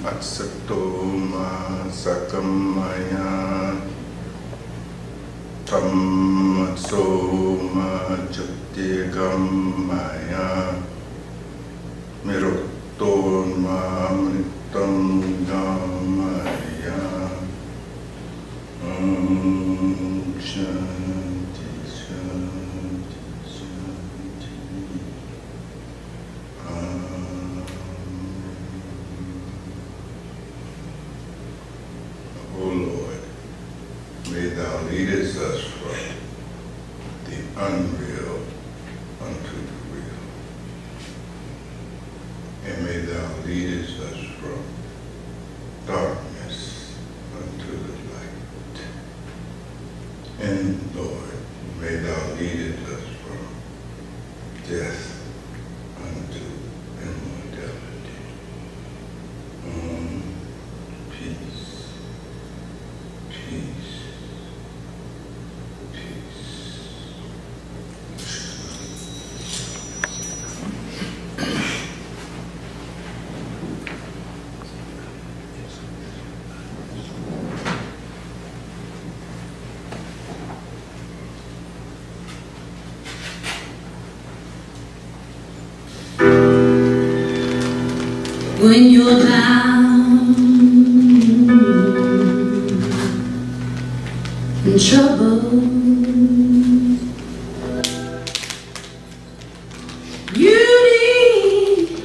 Atsatoma sakamaya Tammatsoma Jyotigamaya Miruttonma Amritam Gamaya Shanti Shanti Shanti O Lord, may Thou leadest us from the unreal unto the real. And may Thou leadest us from darkness unto the light. And Lord, may Thou leadest us from death unto immortality. Peace. Peace. Peace. When you're down in trouble, you need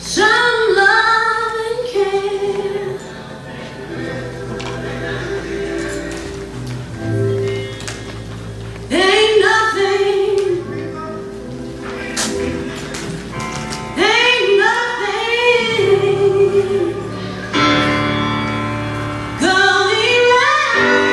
some love and care. Ain't nothing going right.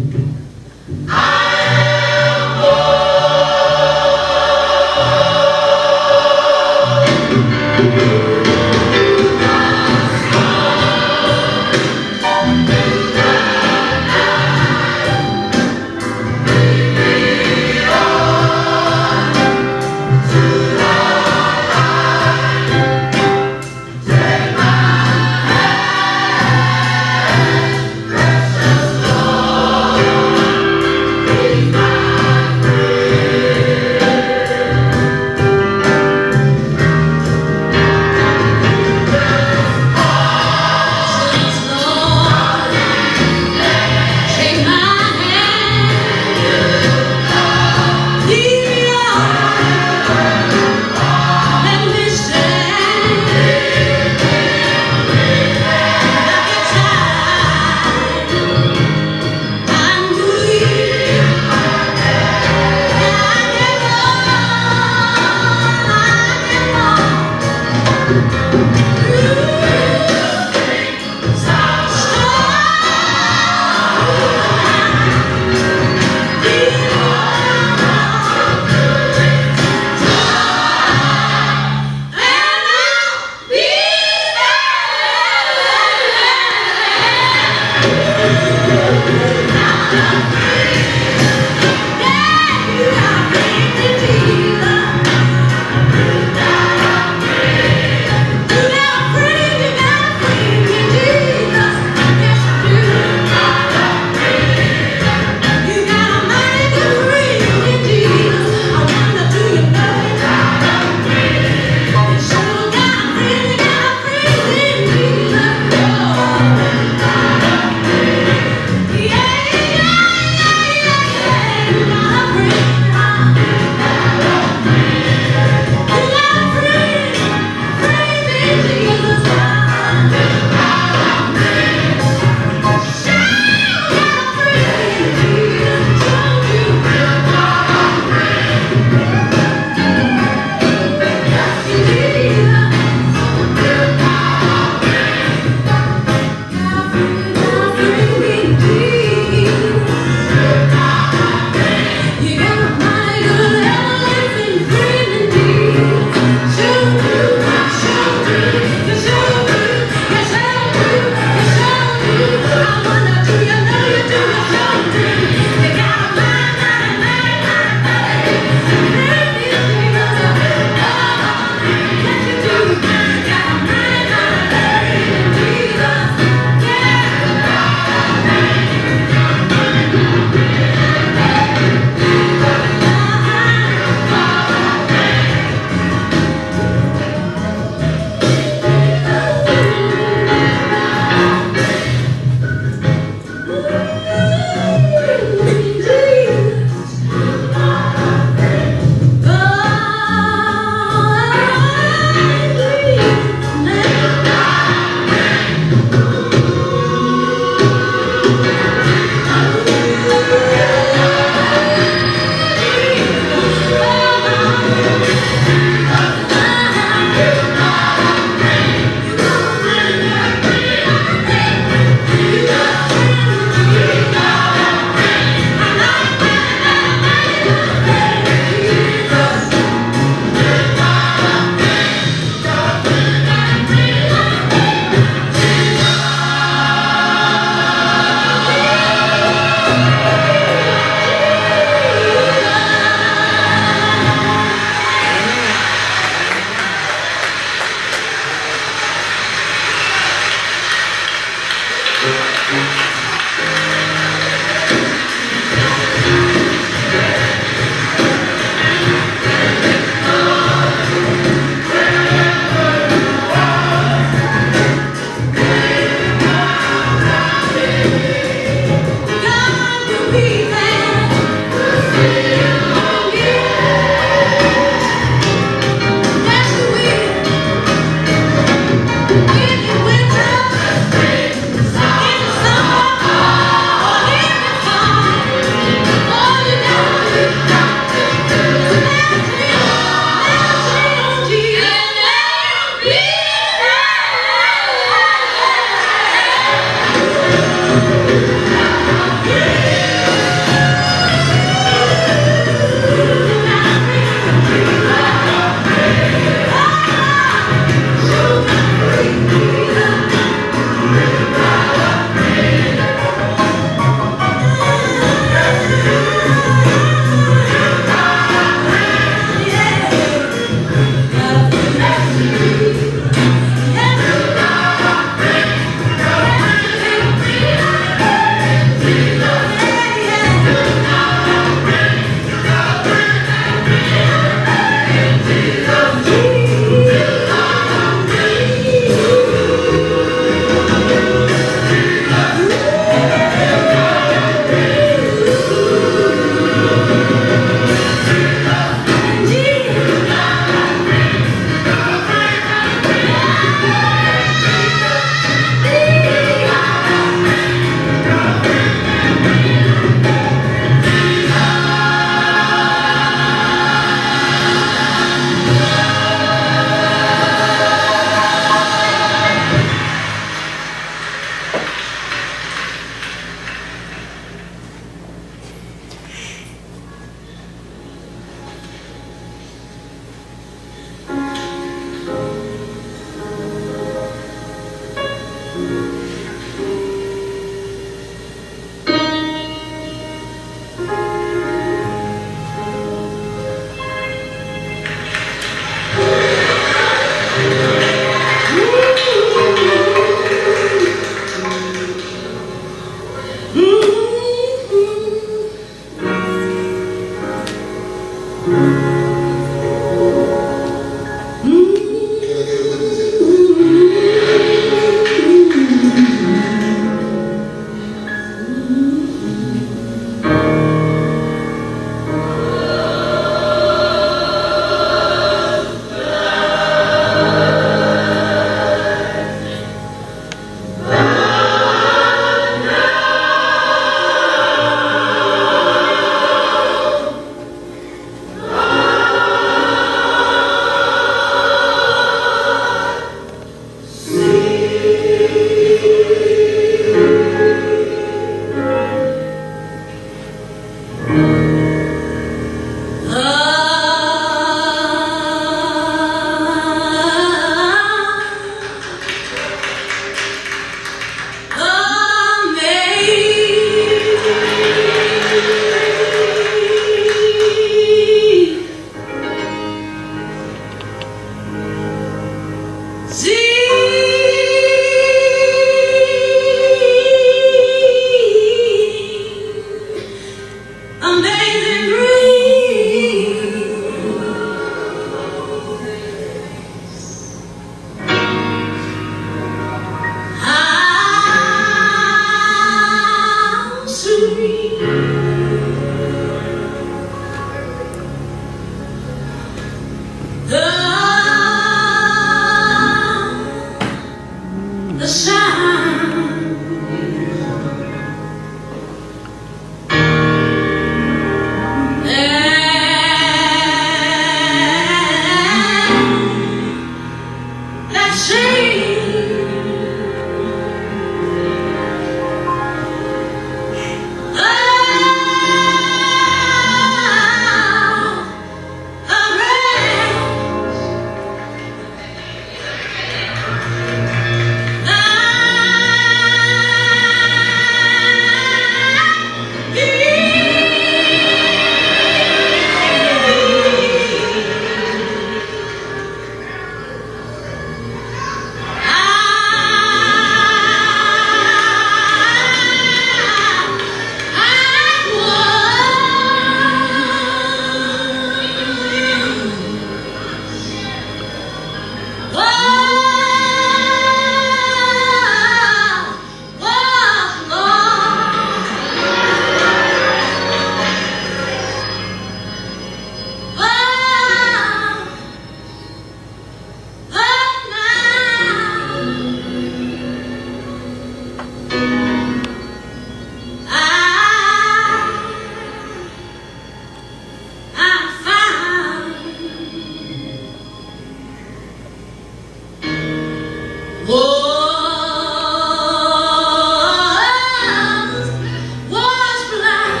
was blind.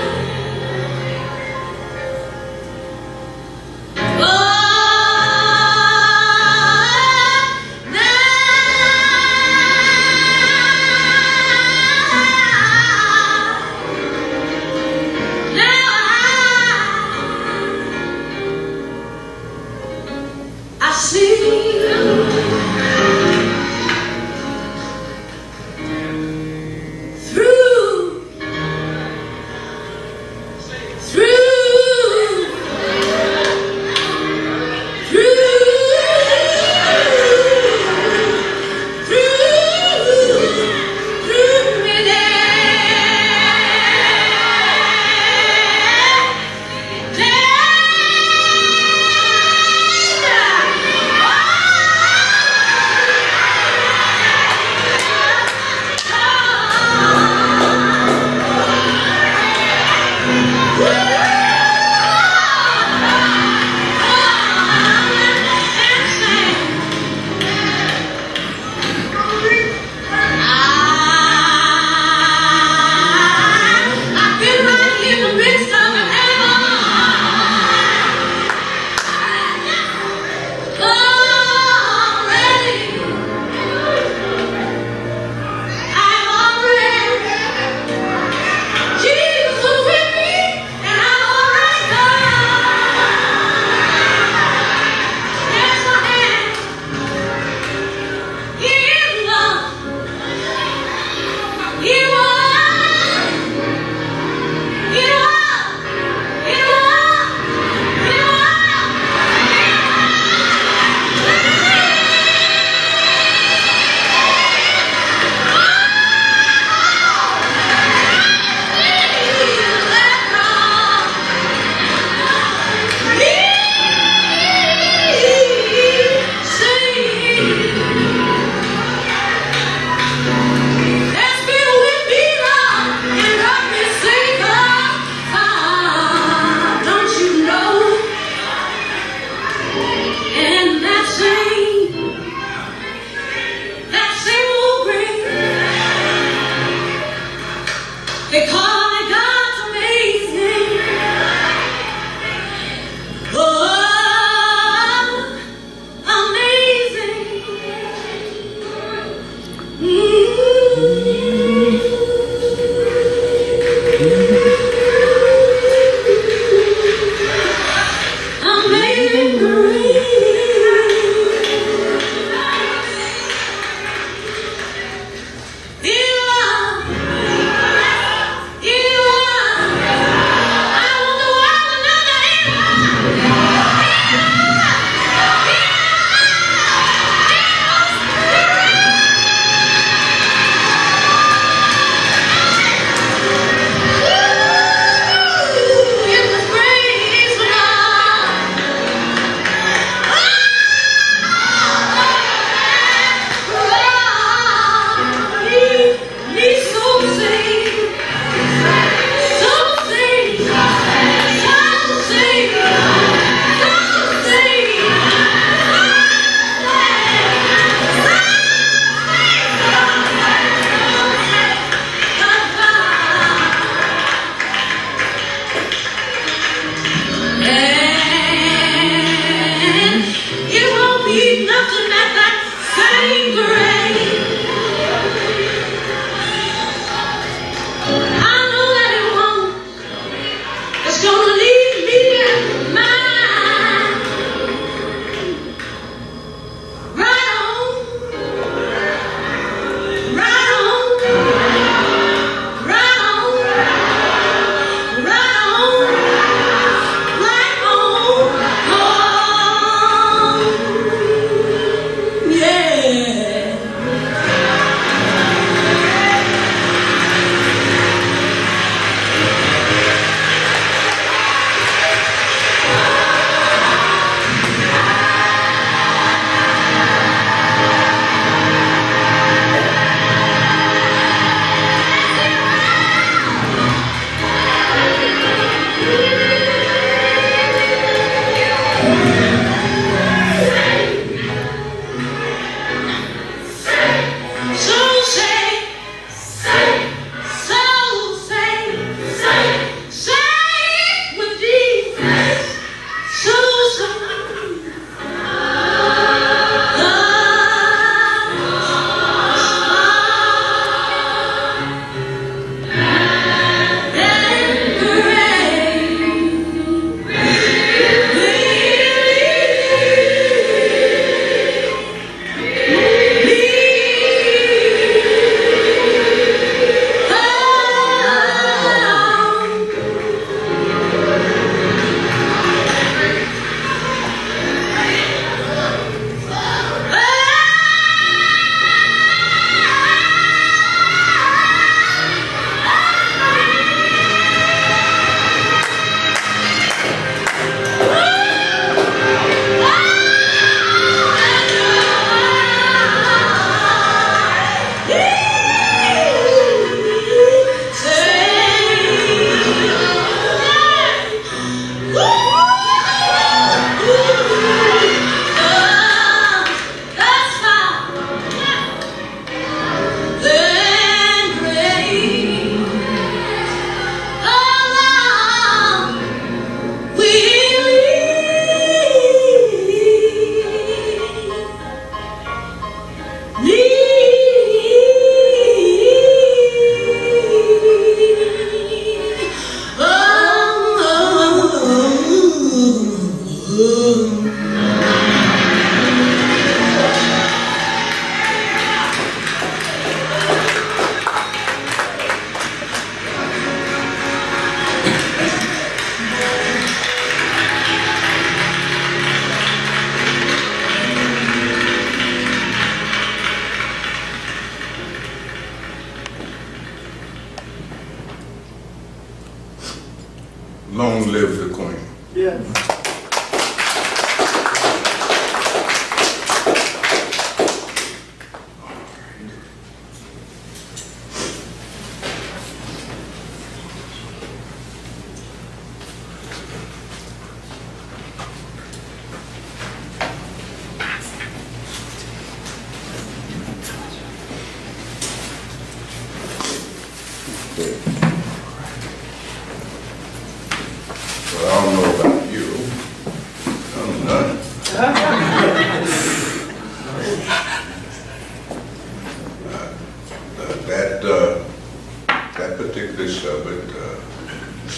I see.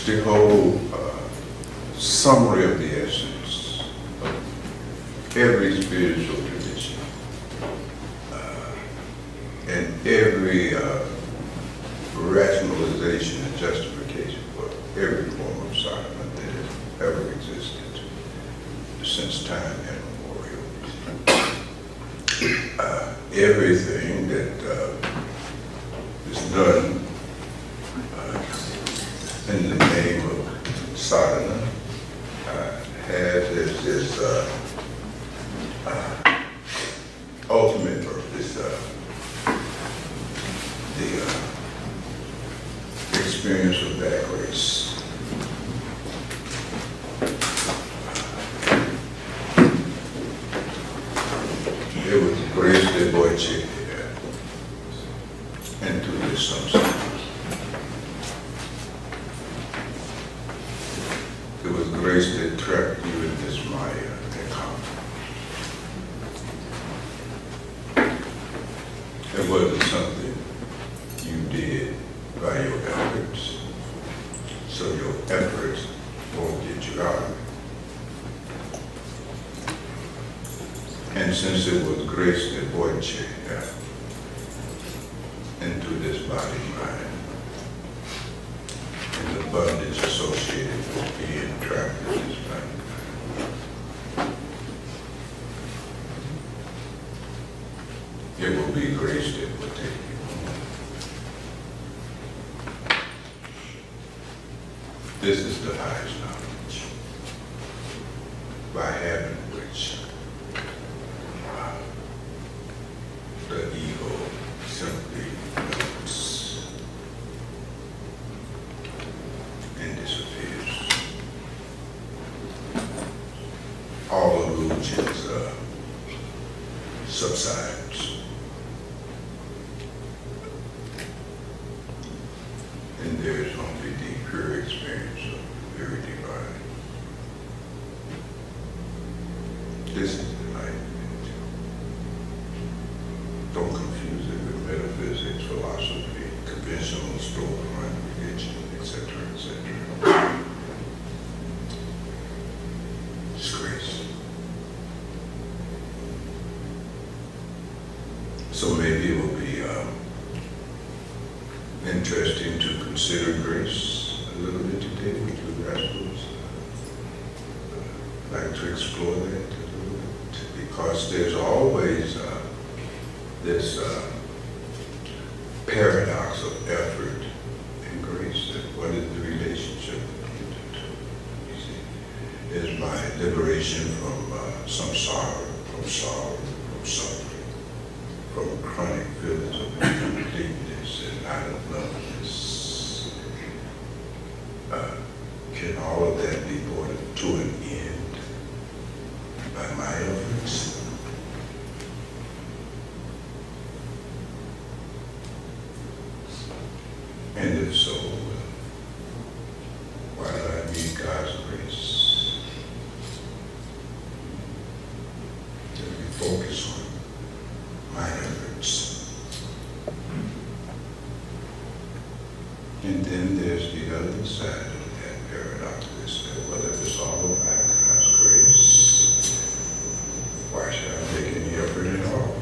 It's the whole summary of the essence of every spiritual tradition and every rationalization and justification for every form of sadhana that has ever existed since time immemorial. Everything that is done in the name of sadhana has as this ultimate purpose, the experience of that grace. It was the grace that Boyche into this samsara. It was grace that trapped you in this Maya economy. It wasn't something you did by your efforts, so your efforts won't get you out of it. And since it was grace that Boyche into this body mind, and the bondage associated with being trapped in this body mind, it will be grace that will take you home. This is the highest knowledge, by having which the ego simply melts and disappears. All illusions subsides. And there is only the pure experience of very divine. This is the light. Don't confuse it with metaphysics, philosophy, conventional storefront religion, etc., etc. It's grace. So maybe it will be interesting to consider grace a little bit today with you rascals. Like to explore that a little bit, because there's always this paradox of effort and grace. That what is the relationship between the two? You see, is my liberation from samsara, from sorrow, from suffering, from chronic feelings of incompleteness and not enoughness. Can all of that be brought to an end by my efforts? And if so, why do I need God's grace? Let me focus on my efforts. And then there's the other side of that paradox, is that, well, if it's all about God's grace, why should I make any effort at all?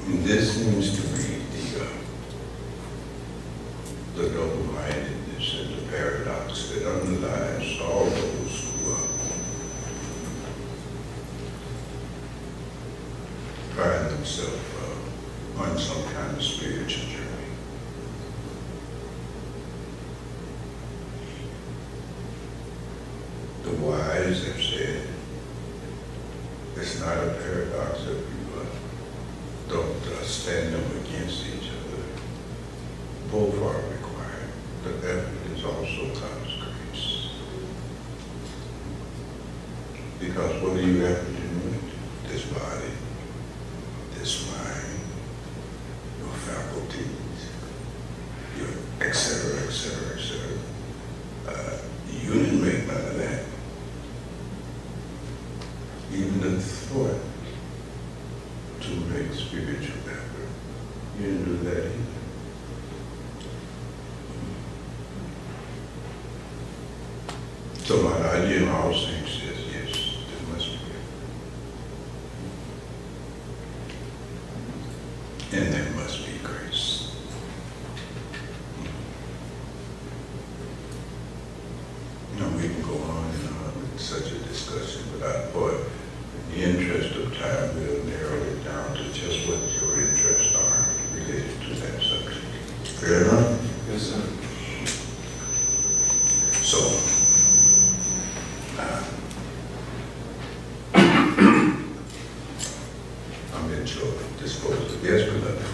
And this seems to be the double-mindedness and the paradox that underlies all those who find themselves on some kind of spiritual journey. The wise have said it's not a paradox if you don't stand them against each other. Both are required, but effort is also God's grace. Because what do you have to do with this body, this mind, your faculties, your et cetera, et cetera, et cetera? You didn't make none of that. Even the thought to make spiritual effort, you didn't do that either. idea in all saints says, yes, there must be. And there must be grace. You know, we can go on and on with such a discussion, but for the interest of time, we'll narrow it down to just what your interests are related to that subject. Fair enough? Yes, sir. So, I'm at your disposal. Yes, beloved.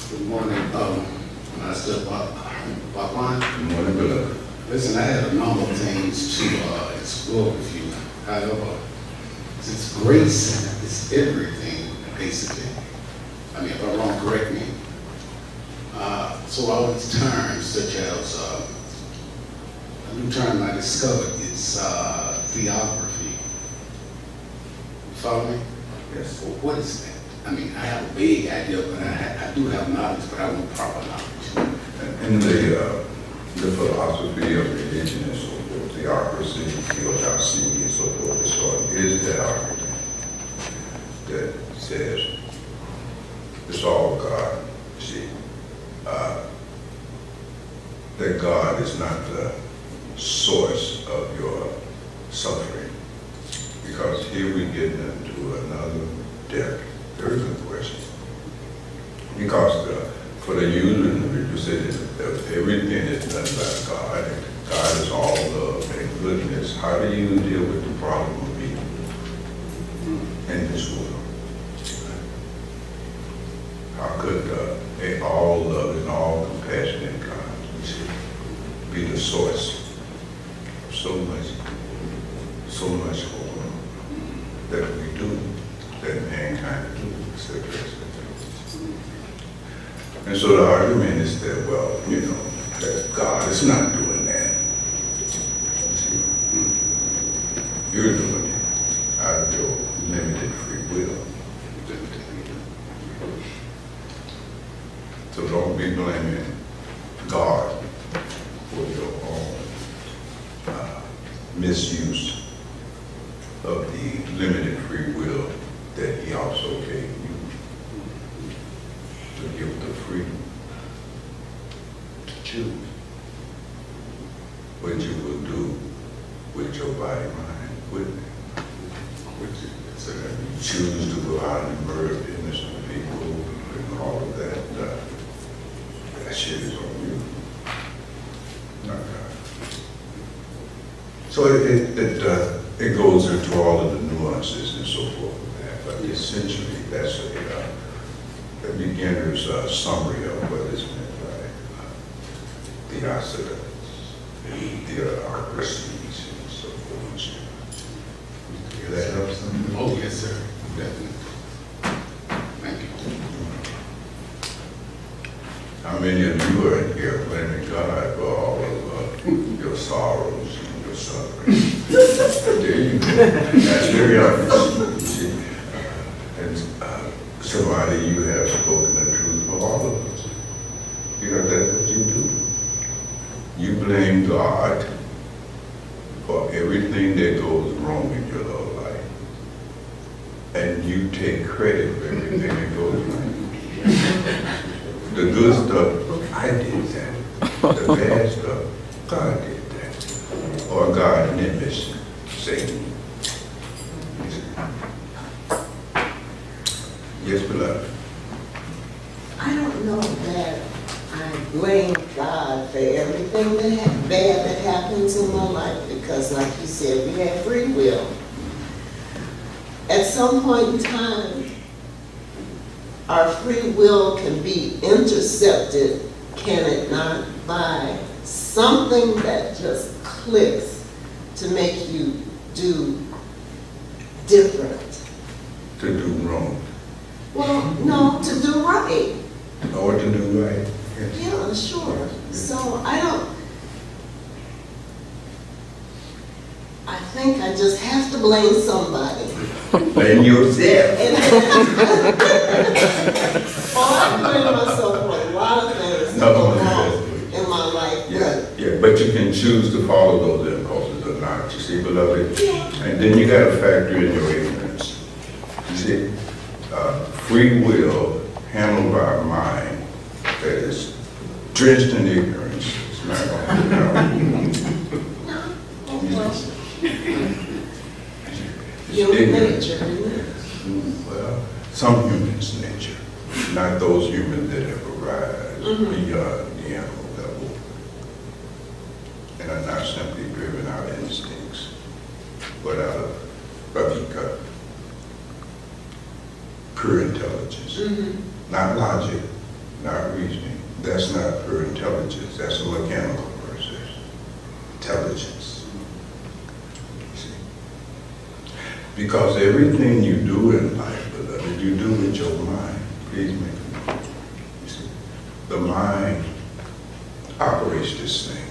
Good morning. I said, Bhagwan. Good morning, beloved. Listen, I had a number of things to explore with you. However, since grace is everything, basically, I mean, if I'm wrong, correct me. So all these terms, such as a new term I discovered, is theography. You follow me? Yes. Well, what is that? I mean, I have a vague idea, but I do have knowledge, but I want proper knowledge. In the philosophy of religion and so forth, theocracy, theodicy, and so forth, and so on, is that argument that says it's all God. You see, that God is not the source of your suffering, because here we get into another depth. Very good question. Because for the user, you said that everything is done by God, and God is all love and goodness. How do you deal with the problem of evil in this world? How could all love and all compassionate God, you see, be the source of so much harm that we do, that mankind do, etc., etc. And so the argument is that, well, you know, that God is not doing that. See? You're doing it out of your limited free will. So don't be blaming God for your own misuse of the limited free will that He also gave you, to give the freedom to choose what you will do with your body, mind, with it. So that you choose to go out and murder innocent people and all of that, that shit is on you, not God. So it goes into all of the nuances and so forth with that, but essentially that's a beginner's summary of what is meant by theocracies and so forth. Does that help something? Oh, yes, sir. Definitely. Thank you. How many of you are here blaming God for all of your sorrows and your suffering? There you go. That's very obvious. You see? And somebody, you have spoken the truth for all of us. You know, that's what you do. You blame God for everything that goes wrong in your little life. And you take credit for everything that goes right. The good stuff, I did that. The bad stuff, God did that. Or God nimbus, Satan. Yes, beloved. I don't know that I blame God for everything bad that happens in my life, because like you said, we have free will. At some point in time, our free will can be intercepted, can it not, by something that just clicks to make you do different. To do wrong. Well, no, to do right. Or to do right. Yes. Yeah, sure. Yes. So I think I just have to blame somebody. Blame yourself. Or I blame myself for a lot of things that No, go no, wrong in my life. Yeah, but you can choose to follow those impulses or not, you see, beloved? Yeah. And then you got to factor in your ignorance. You see, free will handled by a mind that is drenched in ignorance. It's not going to Human nature. Well, some humans' nature, not those humans that have arrived beyond the animal level and are not simply driven out of instincts, but out of Bhagwan, pure intelligence. Not logic, not reasoning. That's not pure intelligence. That's a mechanical process. Intelligence. See? Because everything you do in life, beloved, you do with your mind. Please make a note. You see? The mind operates this thing.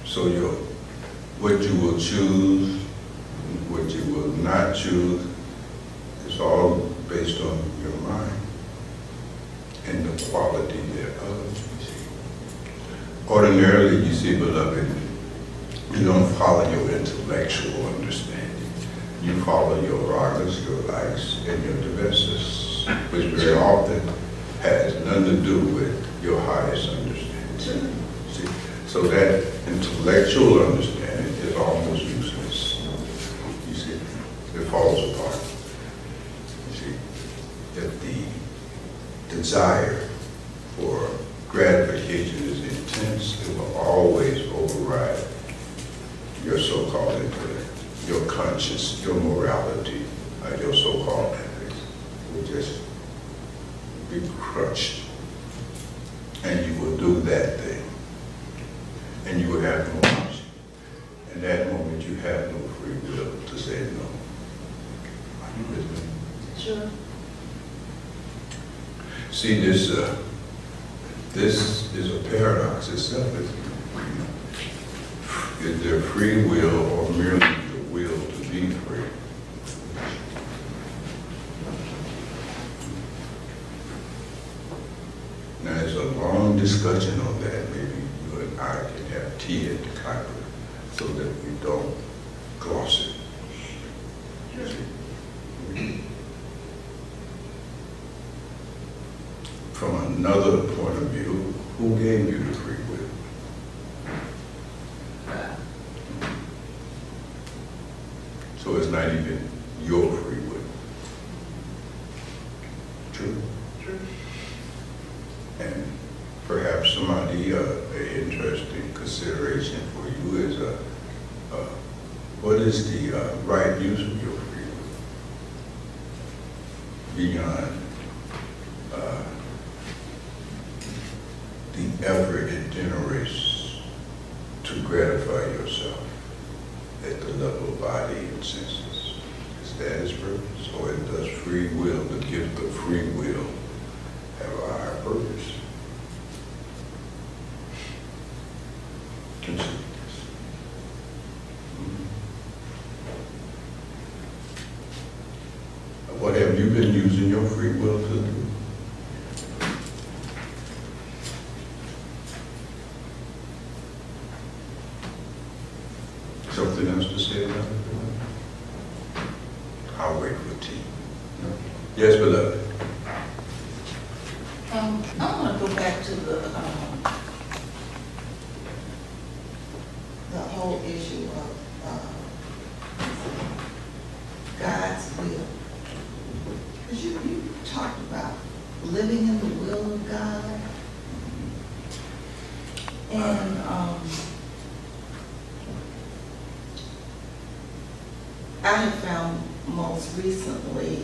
So what you will choose, what you will not choose, is all based on your mind and the quality thereof. You see. Ordinarily, you see, beloved, you don't follow your intellectual understanding. You follow your ragas, your likes, and your divesses, which very often has nothing to do with your highest understanding. See? So that intellectual understanding is almost useless. You see, it falls apart. You see, if the desire for gratification is intense, it will always override your so-called intellect, your conscience, your morality, your so-called ethics will just be crushed. And you will do that thing. And you will have no option. In that moment, you have no free will to say no. Are you with me? Sure. See, this is a paradox itself. Is there free will or merely the will to be free? Now, there's a long discussion on that. Maybe you and I can have tea at the Congress so that we don't gloss it. You see? From another point of view, who gave you the free will? So it's not even your free will. True? True. And perhaps somebody, an interesting consideration for you is what is the right use of your free will? Beyond the effort it generates to gratify yourself at the level of body and senses. Is that its purpose? Or does free will, the gift of free will, have a higher purpose? Consider this. What have you been using your free will to do? Something else to say about it? I'll wait for tea. Yes, beloved. I want to go back to the whole issue of God's will. Because you talked about living in the will of God. And I have found most recently,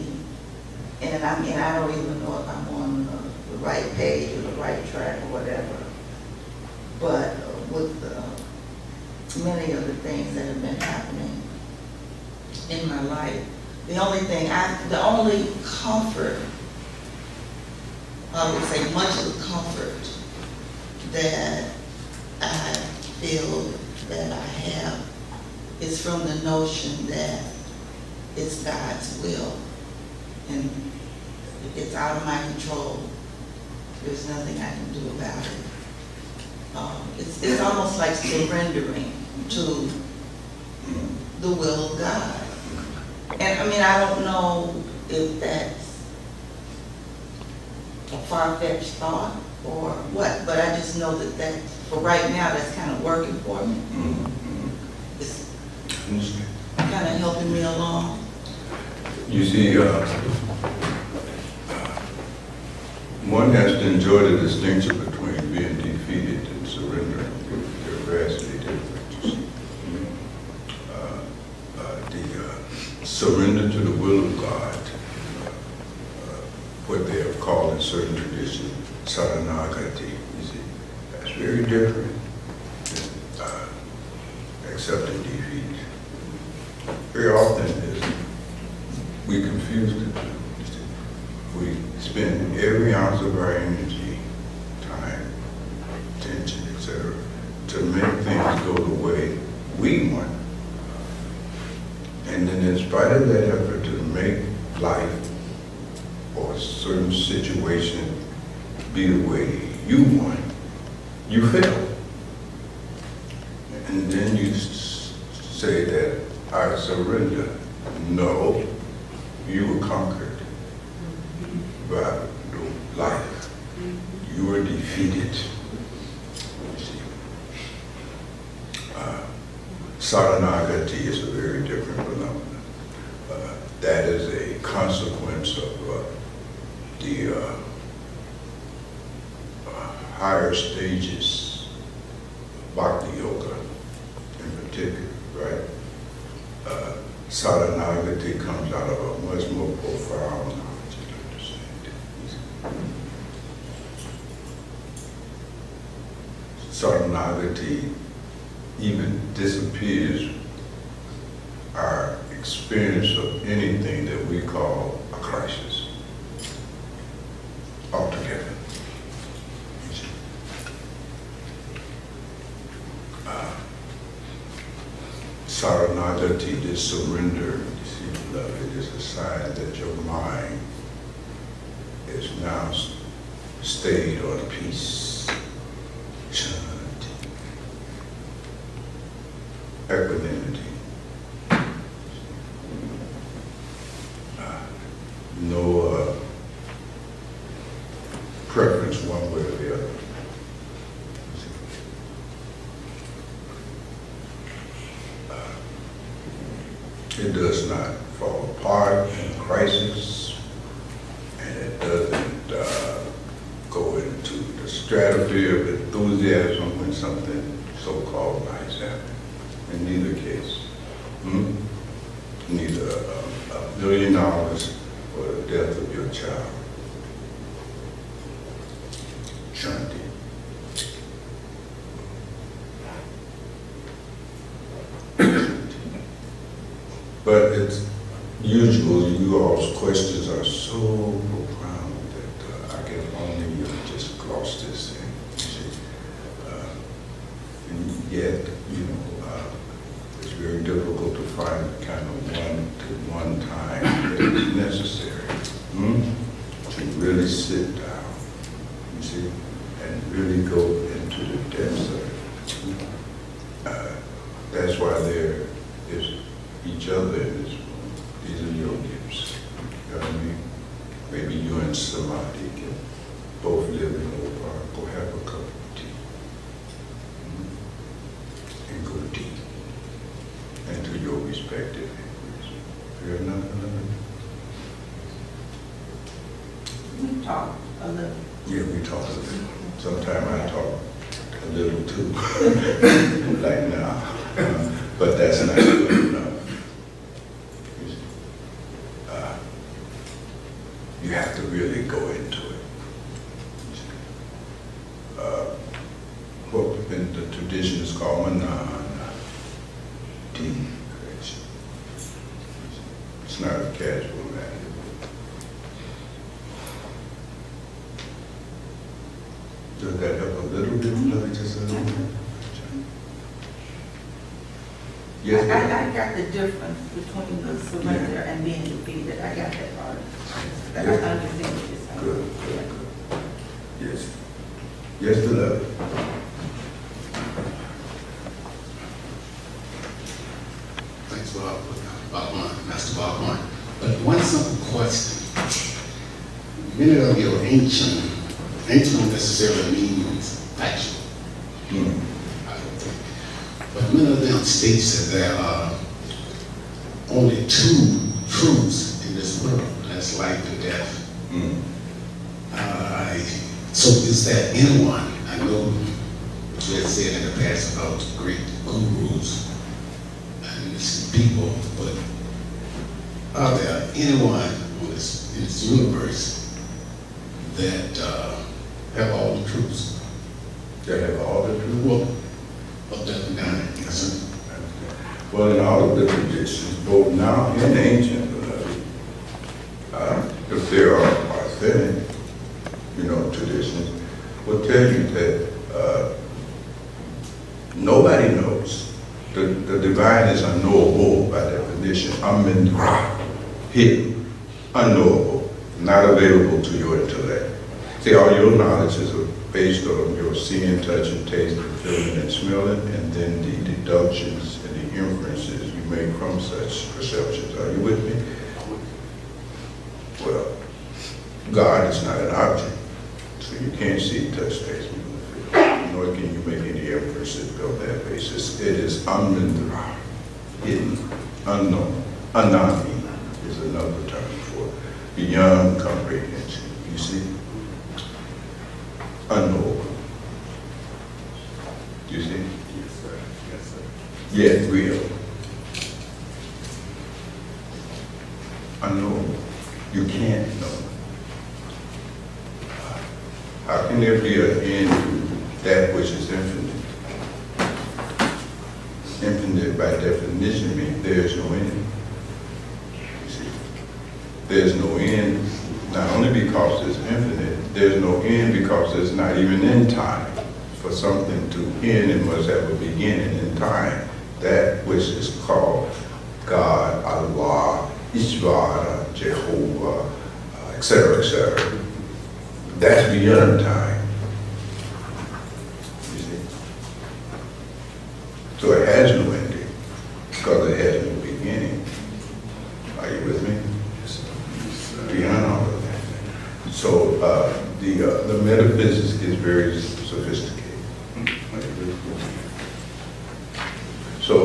and I mean, I don't even know if I'm on the right page or the right track or whatever, but with many of the things that have been happening in my life, the only comfort, I would say much of the comfort that I feel that I have is from the notion that it's God's will and it's out of my control. There's nothing I can do about it. It's almost like surrendering to the will of God. And I mean, I don't know if that's a far-fetched thought or what, but I just know that for right now, that's kind of working for me. It's kind of helping me along. You see, one has to enjoy the distinction between being defeated and surrendering. They're vastly different, you see. The surrender to the will of God, what they have called in certain traditions, saranagati, you see, that's very different than accepting defeat. Very often we confuse the two. We spend every ounce of our energy, time, attention, etc., to make things go the way we want. And then in spite of that effort to make life or a certain situation be the way you want, you fail. And then you say that I surrender. No, you were conquered by life. You were defeated. Saranagati is a very different phenomenon. That is a consequence of the higher stages of Bhakti Yoga in particular, right? Saranagati comes out of a much more profound knowledge and understanding. Saranagati even disappears our experience of anything that we call a crisis altogether. Saranagati, this surrender, you see, beloved, is a sign that your mind is now stayed on peace, shanti, equanimity. No preference one way or the other. It does not fall apart in a crisis, and it doesn't go into the stratosphere of enthusiasm when something so-called nice happens. In neither case. Neither $1 million or the death of your child. Shanti. But it's usual, you all's questions are so profound that I can only just gloss this thing. And yet, you know, it's very difficult to find the kind of one-to-one time that is necessary to really sit down, you see, and really go into the depths of it. That's why there is each other in this room. These are your gifts. You know what I mean? Maybe you and Samadhi can both live in Old Park, go have a cup of tea, and go deep into your respective areas. Fair enough, beloved? We talk a little. Yeah, we talk a little. Sometimes I talk a little too, like now. But that's not good enough. You have to really go into it. What in the tradition is called manana, deep creation. It's not a casual matter. Does that help a little bit? Just a little bit? Yes, I got the difference between the surrender and being defeated. I got that part. I understand what you're saying. Good, good, good. Yes. Yes, beloved. Thanks for Bhagwan, Master Bhagwan. But one simple question. Many of your ancient don't necessarily mean factual. I don't think. But many of them states that there are only two truths in this world, and that's life and death. So is there anyone, I know what you had said in the past about great gurus and people, but are there anyone in this universe that have all the truths? They have all the truth. Well, definitely. Well, in all of the traditions, both now and ancient, if they are authentic, traditions, will tell you that nobody knows. The divine is unknowable by definition. Hidden, unknowable, not available to your intellect. See, all your knowledge is based on your seeing, touching, tasting, feeling, and smelling, and then the deductions and the inferences you make from such perceptions. Are you with me? Well, God is not an object, so you can't see, touch, taste, feel, nor can you make any inferences on that basis. It is hidden, unknown, anami is another term for beyond comprehension. You see? Unknowable. You see? Yes, sir. Yes, sir. Yet real. Unknowable. You can't know. How can there be an end to that which is infinite? Infinite by definition means there is no end. You see? There's no end, not only because it's infinite, there's no end because it's not even in time. For something to end, it must have a beginning in time. That which is called God, Allah, Ishvara, Jehovah, etc., etc. That's beyond time. You see? So it has no ending because it has no beginning. Are you with me? Beyond all of that. So the metaphysics is very sophisticated. So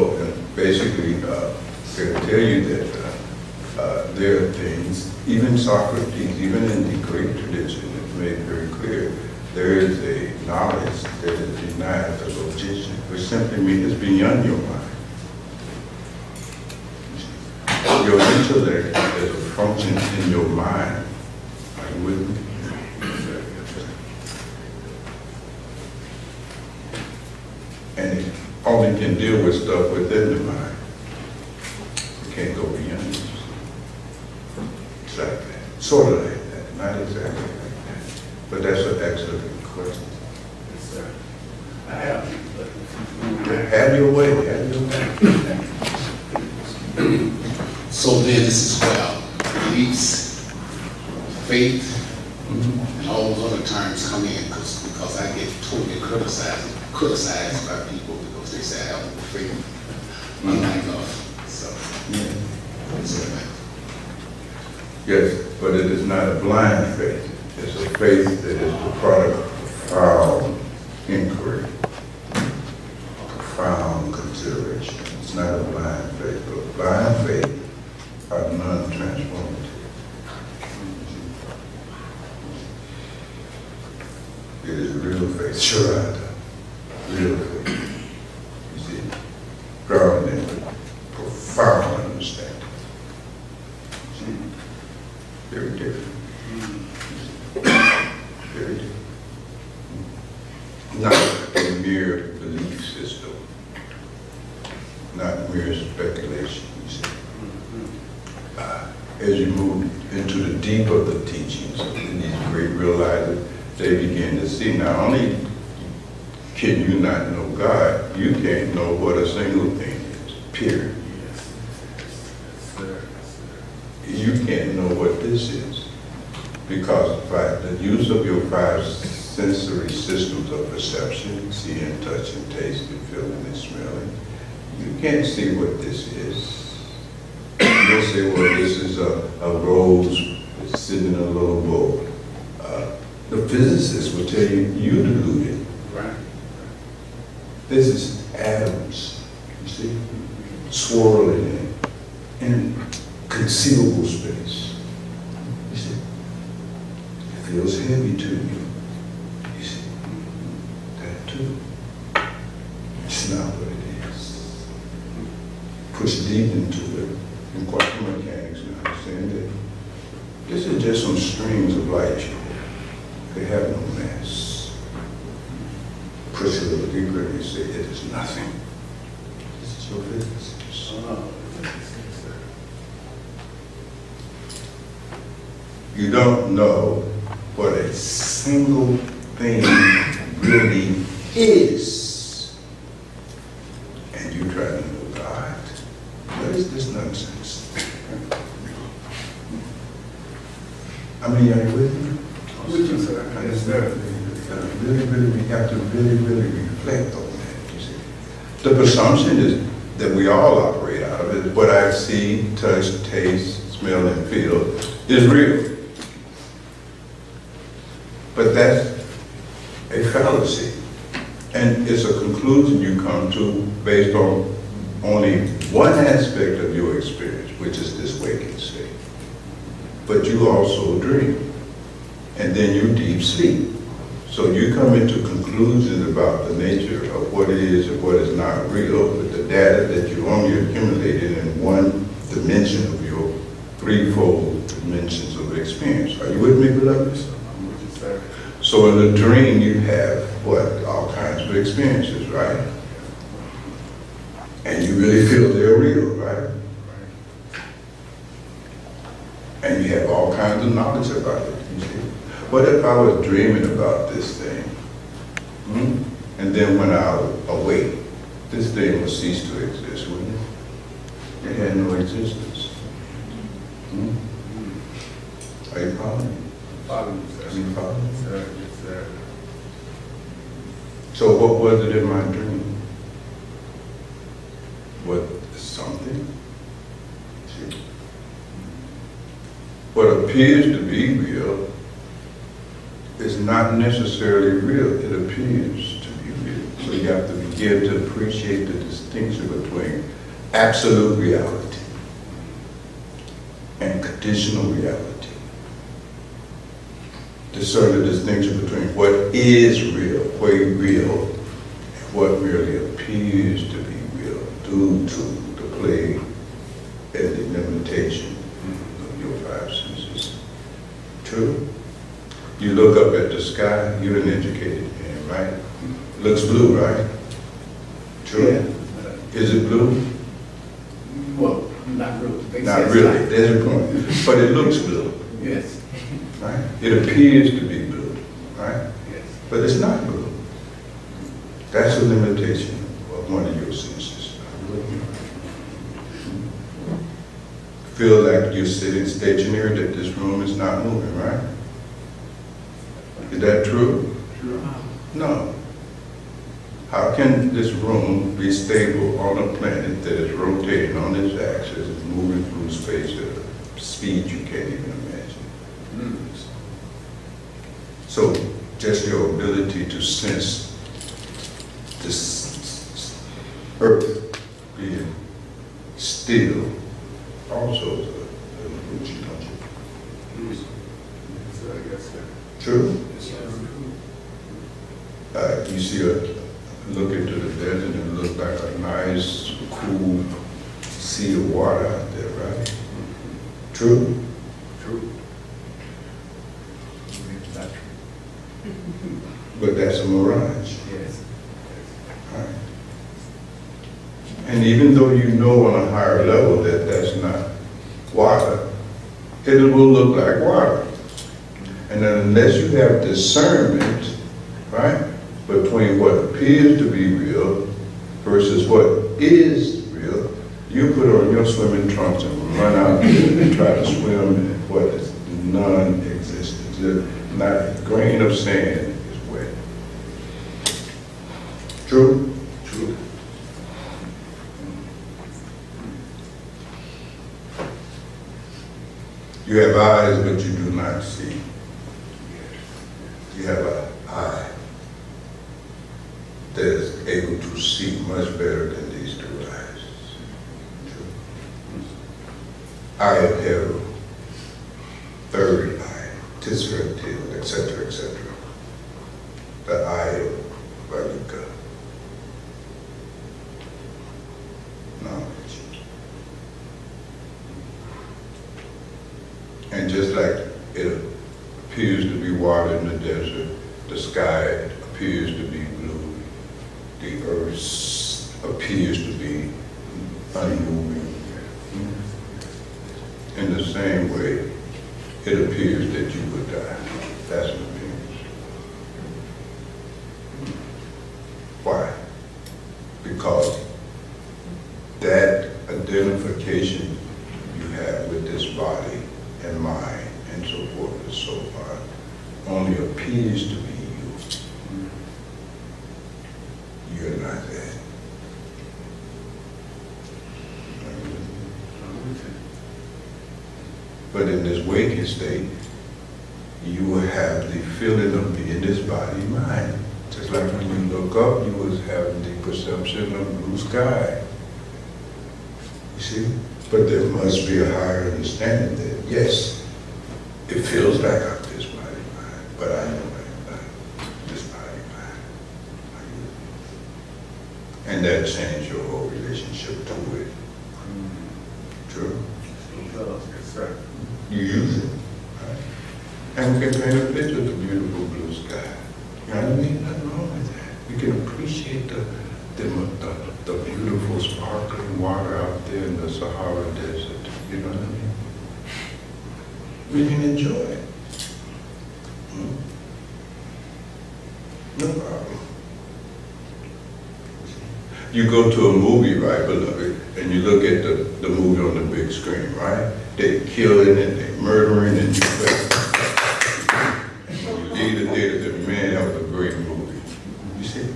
basically, they tell you that there are things, even Socrates, even in the Greek tradition, it's made very clear, there is a knowledge that is denied the logician, which simply means it's beyond your mind. Your intellect is a function in your mind. Are you with me? And it only can deal with stuff within the mind. It can't go beyond it. It's like that. Sort of like that. Not exactly like that. But that's an excellent question. Yes, sir. I have. Have your way. Have your way. So then this is where beliefs, faith, and all those other terms come in because I get totally criticized by people because they say I have no faith. Unlike enough. So, Yes, but it is not a blind faith. It's a faith that is the product of profound inquiry, profound consideration. It's not a blind faith, but blind faith are non-transformative. It is real faith, sure, real faith. You see, grounded in profound understanding. See? Very different. Very different. Not a mere belief system, not mere speculation, you see. As you move into the deep of the teachings of these great realizers, they begin to see not only can you not know God, you can't know what a single thing is, period. yes, sir. You can't know what this is. because the use of your five sensory systems of perception, seeing, touching, tasting, feeling, and smelling, you can't see what this is. You'll say, well, this is a rose sitting in a little bowl. The physicists will tell you, you deluded. Right. This is atoms, you see, swirling in conceivable space. You see, it feels heavy to you. You see, that too. It's not what it is. Push deep into it, in quantum mechanics, you understand that this is just some strings of light here. They have no mass. Push a little deeper and you say, it is nothing. This is your physics. You don't know what a single thing really is. And you try to know God. What is this nonsense? I mean, are you with me? With you, sir. Yes, sir. We have to really reflect on that, you see. The presumption is that we all operate out of it. What I see, touch, taste, smell, and feel is real. But that's a fallacy. And it's a conclusion you come to based on only one aspect of your experience, which is this waking state. But you also dream. And then you deep sleep. So you come into conclusions about the nature of what is and what is not real with the data that you only accumulated in one dimension of your threefold dimensions of experience. Are you with me, beloved? I'm with you, sir. So in the dream you have what? All kinds of experiences, right? And you really feel they're real, right? And you have all kinds of knowledge about it, you see. What if I was dreaming about this thing? And then when I awake, this thing will cease to exist, wouldn't it? It had no existence. Are you following me? Following you, sir. Are you following me? Sir, yes, sir. So what was it in my dream? What something? See? What appears to be real is not necessarily real. It appears to be real. So you have to begin to appreciate the distinction between absolute reality and conditional reality. Discern the distinction between what is real, and what merely appears to be real due to the play and the limitation of your five senses. True? You look up at the sky, you're an educated man, right? Looks blue, right? True? Yeah. Is it blue? Well, not really. Not really, there's a point. But it looks blue, Yes. right? It appears to be blue, right? Yes. But it's not blue. That's a limitation of one of your senses. Feel like you're sitting stationary, that this room is not moving, right? Is that true? True. No. How can this room be stable on a planet that is rotating on its axis and moving through space at a speed you can't even imagine? So just your ability to sense this earth being still also is a illusion, don't you? So I guess, sir. True? You see look into the desert and it looks like a nice, cool sea of water out there, right? True? True. But that's a mirage. Yes. Right? And even though you know on a higher level that that's not water, it will look like water. And then unless you have discernment, right, between what appears to be real versus what is real, you put on your swimming trunks and run out and try to swim in what is non-existent. not a grain of sand is wet. True? True. You have eyes, but you do not see. You have an eye that is able to see much better than these two eyes. True. Eye of Heru, third eye, Tisratil, etc., etc. The eye of Valika. Knowledge. And just like it appears to be water in the desert, the sky appears to be blue, the earth appears to be unmoving. In the same way, it appears that you would die. That's what it means. Why? Because that identification you have with this body and mind and so forth and so on only appears to be you. You're not that. But in this waking state, you will have the feeling of being this body mind. Just like when you look up, you was having the perception of blue sky. You see? But there must be a higher understanding that, yes, it feels like I'm this body mind, but I know I'm not this body mind. And that changed your whole relationship to it. True? Yes, sir. You use it, right? And we can paint a picture of the beautiful blue sky. You know what I mean? Nothing wrong with that. We can appreciate the beautiful sparkling water out there in the Sahara Desert. You know what I mean? We can enjoy it. No problem. You go to a movie, right, beloved, and you look at the movie on the big screen, right? They killing and they murdering and you leave the theater, the man, that was a great movie. You see?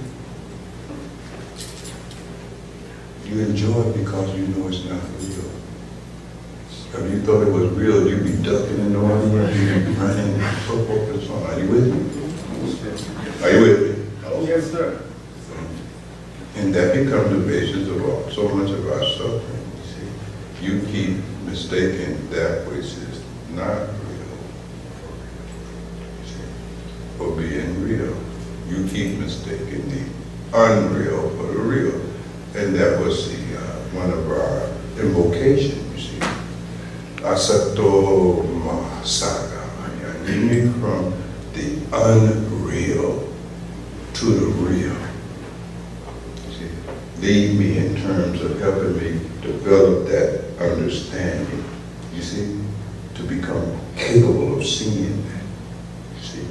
You enjoy it because you know it's not real. If you thought it was real, you'd be ducking in the water, you'd be running and so forth and so on. Are you with me? Are you with me? Oh, yes, sir. And that becomes the basis of so much of our suffering. You see, you keep mistaking that which is not real for being real. You keep mistaking the unreal for the real. And that was one of our invocations, you see. Asato Masaga, from the unreal to the real. See, lead me in terms of helping me develop that understanding, you see, to become capable of seeing that, you see.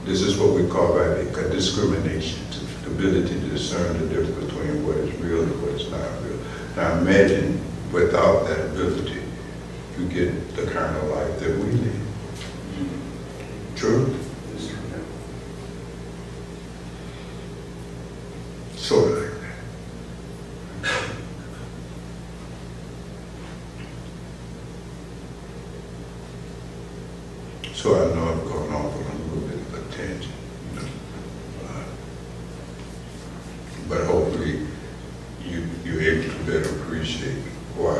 This is what we call a discrimination, the ability to discern the difference between what is real and what is not real. Now imagine without that ability, you get the kind of life that we live. True? Sort of like that. So I know I've gone off on a little bit of a tangent, you know. But hopefully you're able to better appreciate why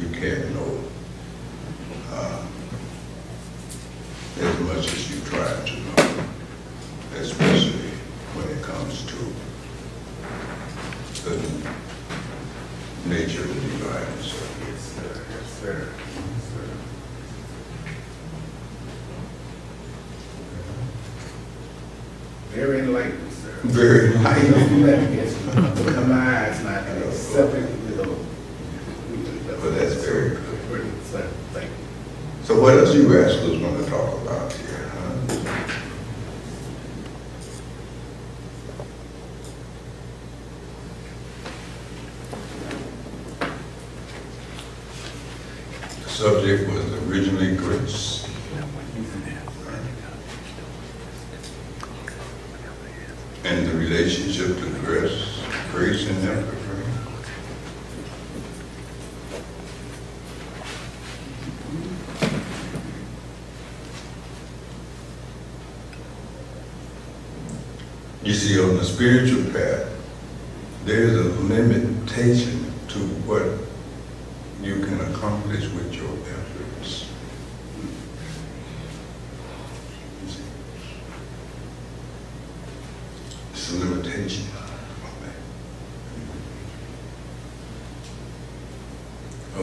you can't know as much as you try to know, especially when it comes to the nature of the divine. So, Yes, sir. Yes, sir. Yes, sir. Very enlightening, sir. very enlightening. Yes, open my eyes not to accept it, you know. But that's very good. Sir, thank you. So what else you rascals want to talk about here, huh? The subject was originally grace. And the relationship to grace and effort, right? You see, on the spiritual path, there's a limitation to what you can accomplish with your efforts. You see? It's a limitation on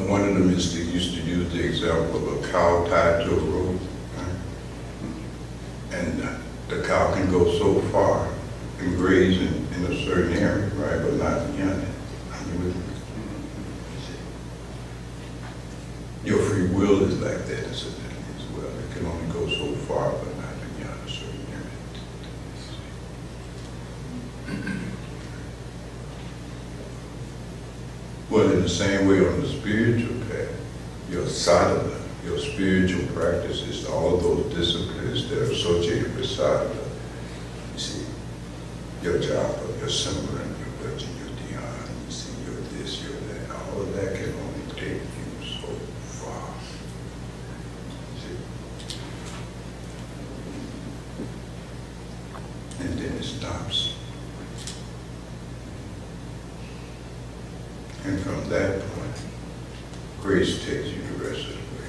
that. One of the mystics used to use the example of a cow tied to a rope, right? And the cow can go so far and graze in a certain area, right, but not beyond it. Your free will is like that as well. It can only go so far, but not beyond a certain area. Well, in the same way on the spiritual path, your sadhana, your spiritual practices, all of those disciplines that are associated with sadhana, you see, your japa, your simaran, your bhajan, your dhyan, you see, your this, your that, all of that can only take you so far. You see? And then it stops. And from that point, grace takes you the rest of the way.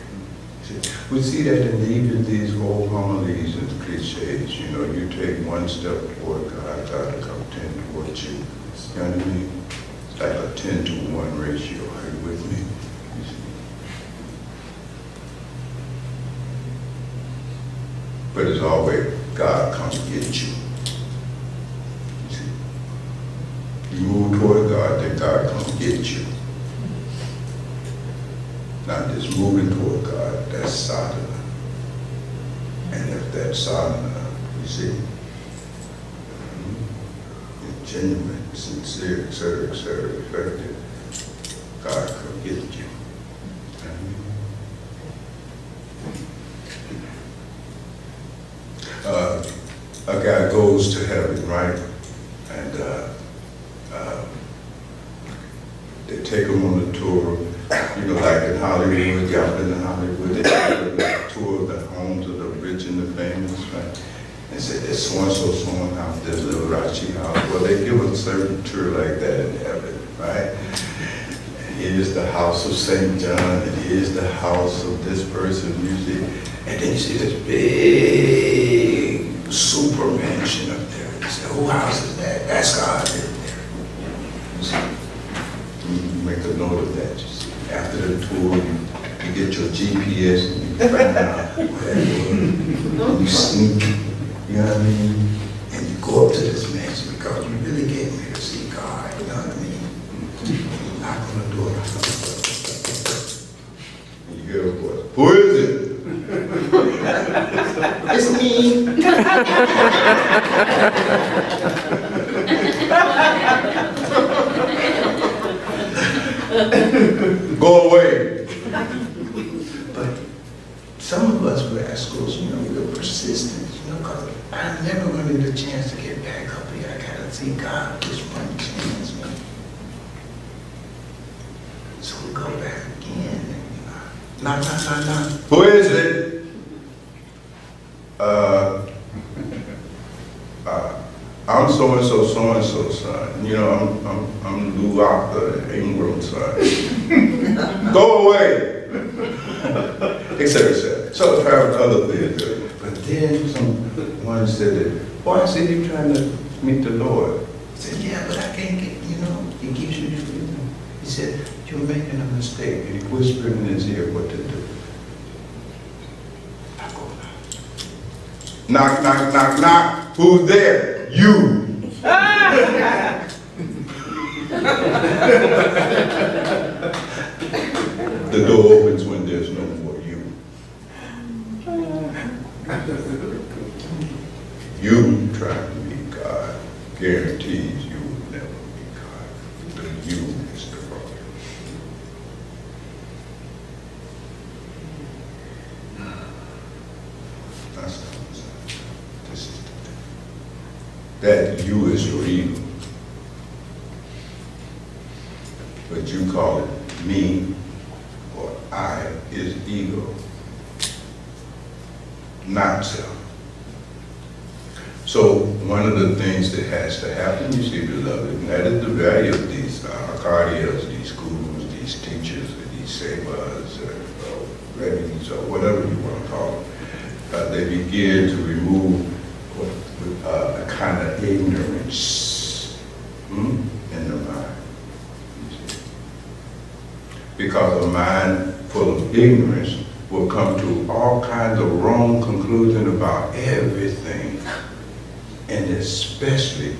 See, we see that in even these old homilies and cliches, you know, you take one step toward God, God will come 10 towards you. You know what I mean? It's like a 10-to-1 ratio. Are you with me? You see? But it's always God comes to get you. You see? You move toward God, then God comes to get you. Not just moving toward God, that's sadhana. And if that's sadhana, you see, genuine, sincere, etc., effective, God could get you. A guy goes to heaven, right? And they take him on a tour. You know, like in Hollywood, y'all been in Hollywood, they tour the homes of the rich and the famous, right? They say, there's so-and-so house, there's little Rachi house. Well, they give a certain tour like that in heaven, right? And here's the house of St. John, and here's the house of this person, usually. And then you see this big super mansion up there. You say, whose house is that? That's God in there. You see? You make a note of that, you see. After the tour, you get your GPS and you find out where you sneak, you know what I mean? And you go up to this mansion because you really came here to see God, you know what I mean? You knock on the door. And you hear a voice, who is it? It's me. Go away. But some of us rascals, you know, we're persistent, you know, because I'm never going to get a chance to get back up here. I got to see God this one chance, man. So we go back again, and, you know, knock. Who is it? I'm so-and-so, son. You know, I'm Lou Arthur, Ingram's son. Go away! Etc. So I found other things. But then someone said that, oh, I see you trying to meet the Lord. I said, yeah, but I can't get, you know, he gives you this, you know. He said, you're making a mistake. And he whispered in his ear what to do. I go knock. Who's there? You. The door opens when there's no more you. You trying to be God guarantees you will never be God. The you is the problem. That's the that you is your ego. But you call it me or I is ego, not self. So one of the things that has to happen, you see, beloved, and that is the value of these cardias, these gurus, these teachers, these sevas, or reddis, or whatever you want to call them. They begin to remove a kind of ignorance in the mind. You see? Because a mind full of ignorance will come to all kinds of wrong conclusions about everything, and especially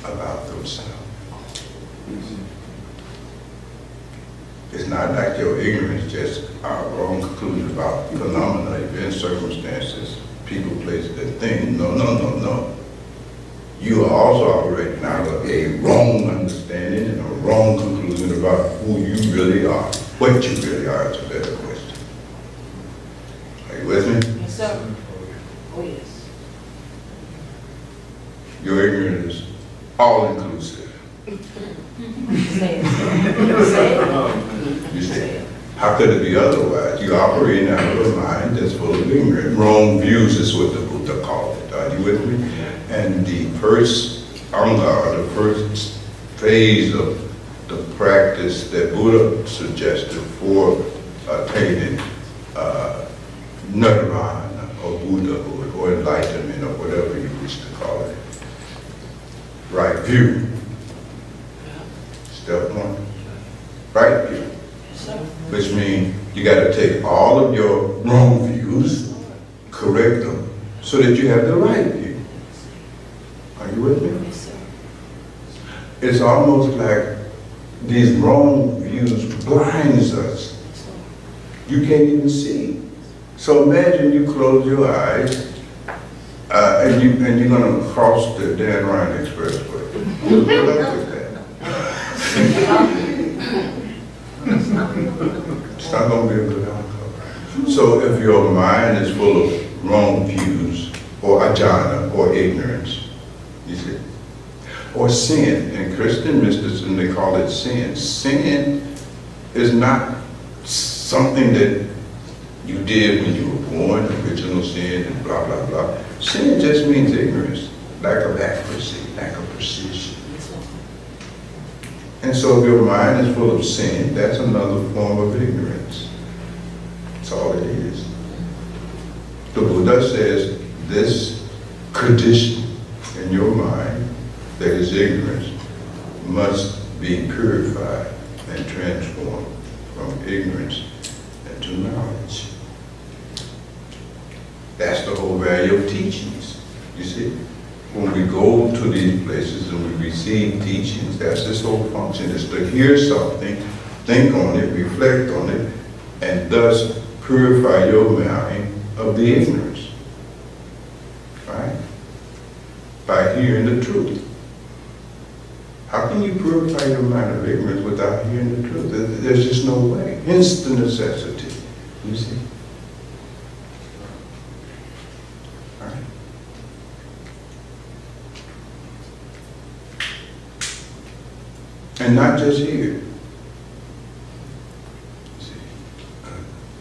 about themselves. It's not like your ignorance just are wrong conclusions about phenomena, events, circumstances, people, places, and things. No, no, no, no. You are also operating out of a wrong understanding and a wrong conclusion about who you really are. What you really are is a better question. Are you with me? Yes, sir. Oh, yes. Your ignorance is all-inclusive. Say it. Say it. You see, how could it be otherwise? You operate out of a mind that's full of ignorance. Wrong views is what the Buddha called it. Are you with me? And the first anga, the first phase of the practice that Buddha suggested for attaining nirvana or Buddhahood or enlightenment or whatever you wish to call it. Right view. Step one. Right view. Which means you got to take all of your wrong views, correct them, so that you have the right view. Are you with me? Yes, sir. It's almost like these wrong views blinds us. You can't even see. So imagine you close your eyes and you're going to cross the Dan Ryan Expressway. Good luck with that. It's not going to be a good outcome. So if your mind is full of wrong views, or ajnana, or ignorance, you see, or sin, in Christian mysticism they call it sin. Sin is not something that you did when you were born, original sin, and blah, blah, blah. Sin just means ignorance, lack of accuracy, lack of precision. And so if your mind is full of sin, that's another form of ignorance. That's all it is. The Buddha says this condition in your mind that is ignorance must be purified and transformed from ignorance into knowledge. That's the whole value of teachings, you see. When we go to these places and we receive teachings, that's this whole function, is to hear something, think on it, reflect on it, and thus purify your mind of the ignorance, right? By hearing the truth. How can you purify your mind of ignorance without hearing the truth? There's just no way. Hence the necessity, you see. And not just here.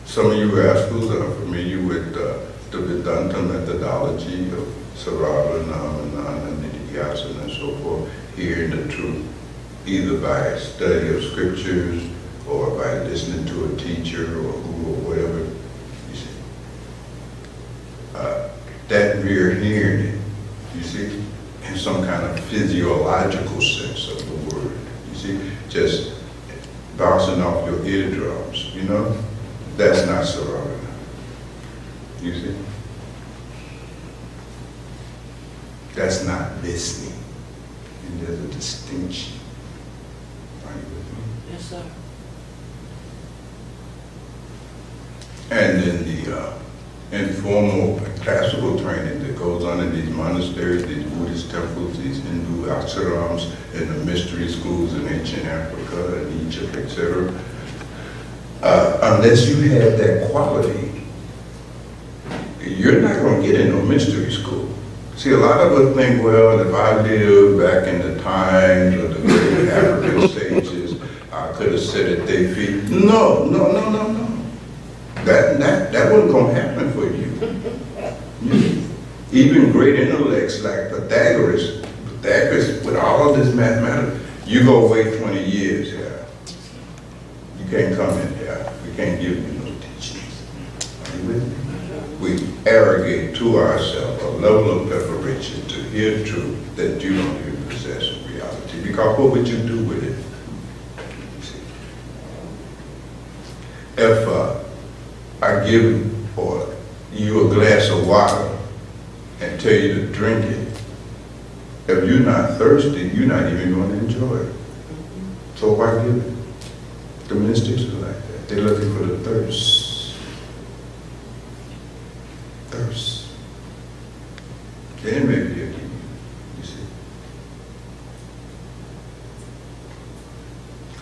Some of you rascals are familiar with the Vedanta methodology of Sarava, Namanana, and Nidhyasana and so forth, hearing the truth, either by study of scriptures or by listening to a teacher or guru or whatever, you see. That we're hearing it, you see, in some kind of physiological sense of the word. See, just bouncing off your eardrums, you know? That's not Sarvana. You see? That's not listening. And there's a distinction. Are you with me? Yes, sir. And then the informal classical training that goes on in these monasteries, these Buddhist temples, these Hindu ashrams, and the mystery schools in ancient Africa and Egypt, etc. Unless you have that quality, you're not going to get in no mystery school. See, a lot of us think, well, if I lived back in the times of the great African sages, I could have sat at their feet. No. That wasn't going to happen for you. Even great intellects like Pythagoras, with all of this mathematics, you go wait 20 years here. You can't come in here. We can't give you no teachings. Are you with me? We arrogate to ourselves a level of preparation to hear truth that you don't even possess in reality. Because what would you do with it? If I give you a glass of water and tell you to drink it, if you're not thirsty, you're not even going to enjoy it. So why give it? The mystics are like that. They're looking for the thirst. Thirst. Then maybe they'll give you see.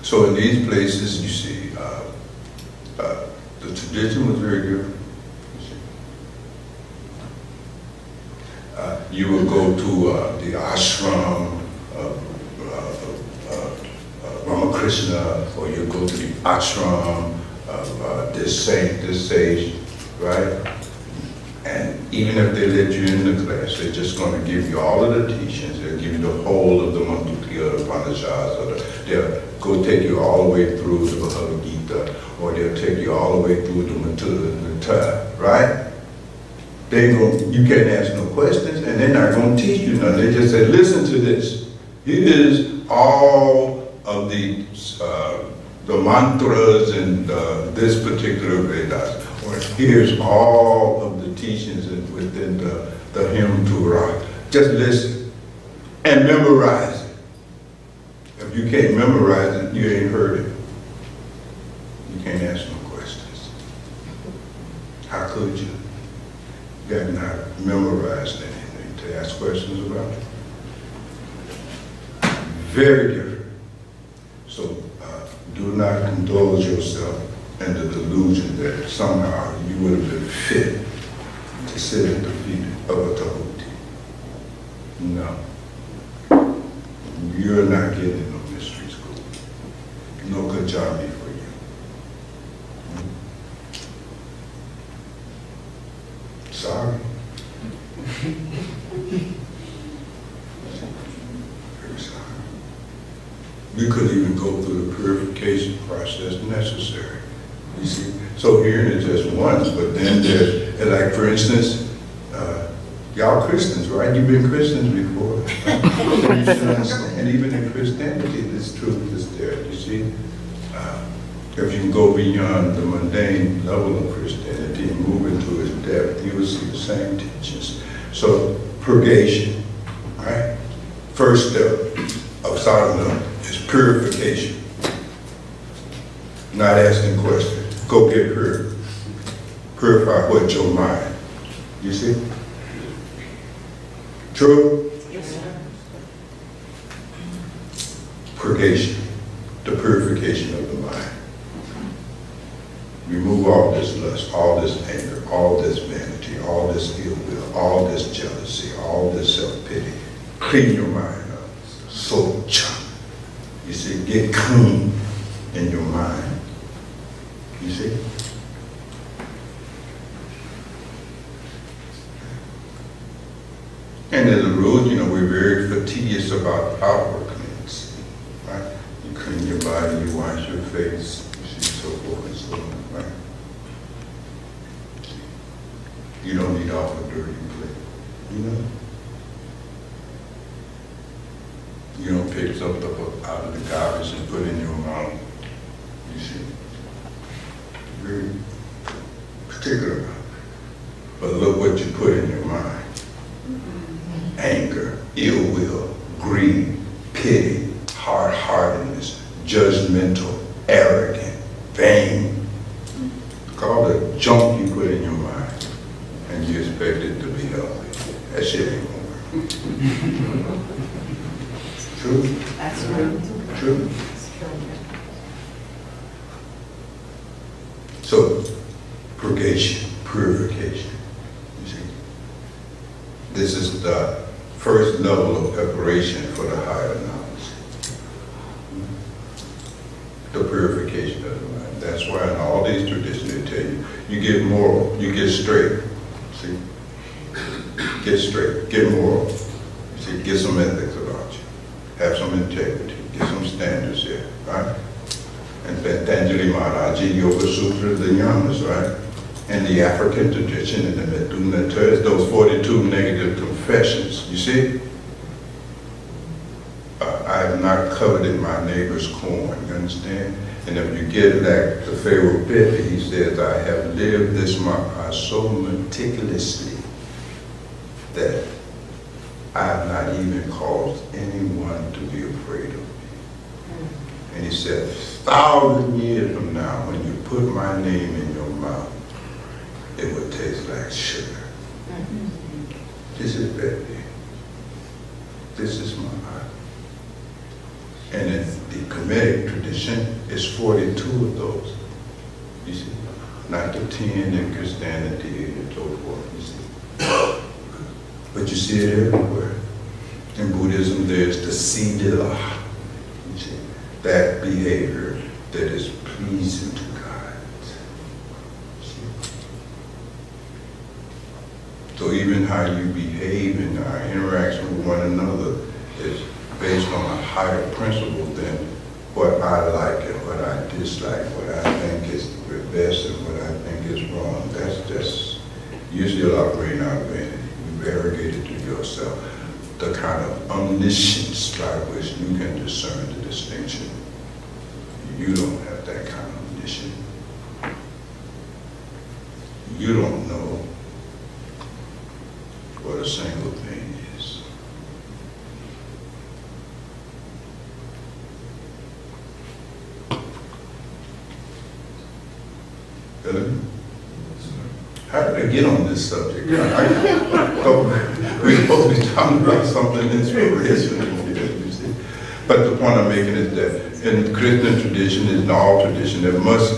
So in these places, you see, the tradition was very different. You would go to the ashram of Ramakrishna, or you go to the ashram of this saint, this sage, right? And even if they let you in the class, they're just going to give you all of the teachings. They'll give you the whole of the Mandukya, Upanishads, or they'll go take you all the way through the Bhagavad Gita, or they'll take you all the way through the Mattha, right? You can't ask no questions, and they're not going to teach you nothing. They just say, listen to this. Here is all of the mantras and this particular Vedas. Or here's all of the teachings within the hymn Torah. Just listen and memorize it. If you can't memorize it, you ain't heard it. You can't ask no questions. How could you? You have not memorized anything to ask questions about it. Very different. So do not indulge yourself in the delusion that somehow you would have been fit to sit at the feet of a Tahuti. No. You're not getting no mystery school. No Kajabi for you. Sorry. Very sorry. You could even go through the purification process necessary. You see? So hearing it just once, but then there's, like for instance, y'all Christians, right? You've been Christians before. And even in Christianity, this truth is there, you see? If you can go beyond the mundane level of Christianity and move into its depth, you will see the same teachings. So, purgation, right? First step of sadhana is purification. Not asking questions. Go get pure. Purify what? Your mind. You see? True? Yes, sir. Purgation. The purification of the mind. Remove all this lust, all this anger, all this vanity, all this ill will, all this jealousy, all this self-pity. Clean your mind up. Socha. You see, get clean in your mind. You see? And as a rule, you know, we're very fastidious about outward cleansing, right? You clean your body, you wash your face, you see, so forth and so on, right? You don't eat off a dirty plate, you know? You don't pick something up out of the garbage and put it in your mouth, you see? Very particular about it. But look what you put in your mind. Anger, ill will, greed, pity, hard-heartedness, judgmental, arrogant, vain. Look all the junk you put in your mind, and you expect it to be healthy. That shit ain't gonna work. True? That's right. True? So, purgation, purification. You see? This This is the first level of preparation for the higher knowledge. The purification of the mind. That's why in all these traditions they tell you, you get moral, you get straight. See? Get straight, get moral. See, get some ethics about you. Have some integrity, get some standards here, right? And Patanjali Maharaji Yoga Sutra, the Yamas, right? And the African tradition and the Meduna Terrace, those 42 negative confessions, you see? I have not coveted my neighbor's corn, you understand? And if you get like the Pharaoh Pepe, he says, I have lived this life so meticulously that I have not even caused anyone to be afraid of me. And he said, 1,000 years from now, when you put my name in your mouth, it would taste like sugar. This is Pepe. This is my heart. And in the Kemetic tradition, it's 42 of those. You see, not the 10 in Christianity and so forth. You see, but you see it everywhere. In Buddhism, there's the sila. You see, that behavior that is pleasing to God. See? So even how you behave in our interaction with one another is based on a higher principle than what I like and what I dislike, what I think is best and what I think is wrong. That's just, you're still operating out of vanity. You've arrogated to yourself the kind of omniscience by which you can discern the distinction. You don't have that kind of omniscience. You don't know what a single thing is. How did I get on this subject? We're supposed to be talking about something inspirational, you see. But the point I'm making is that in the Christian tradition, in all tradition, there must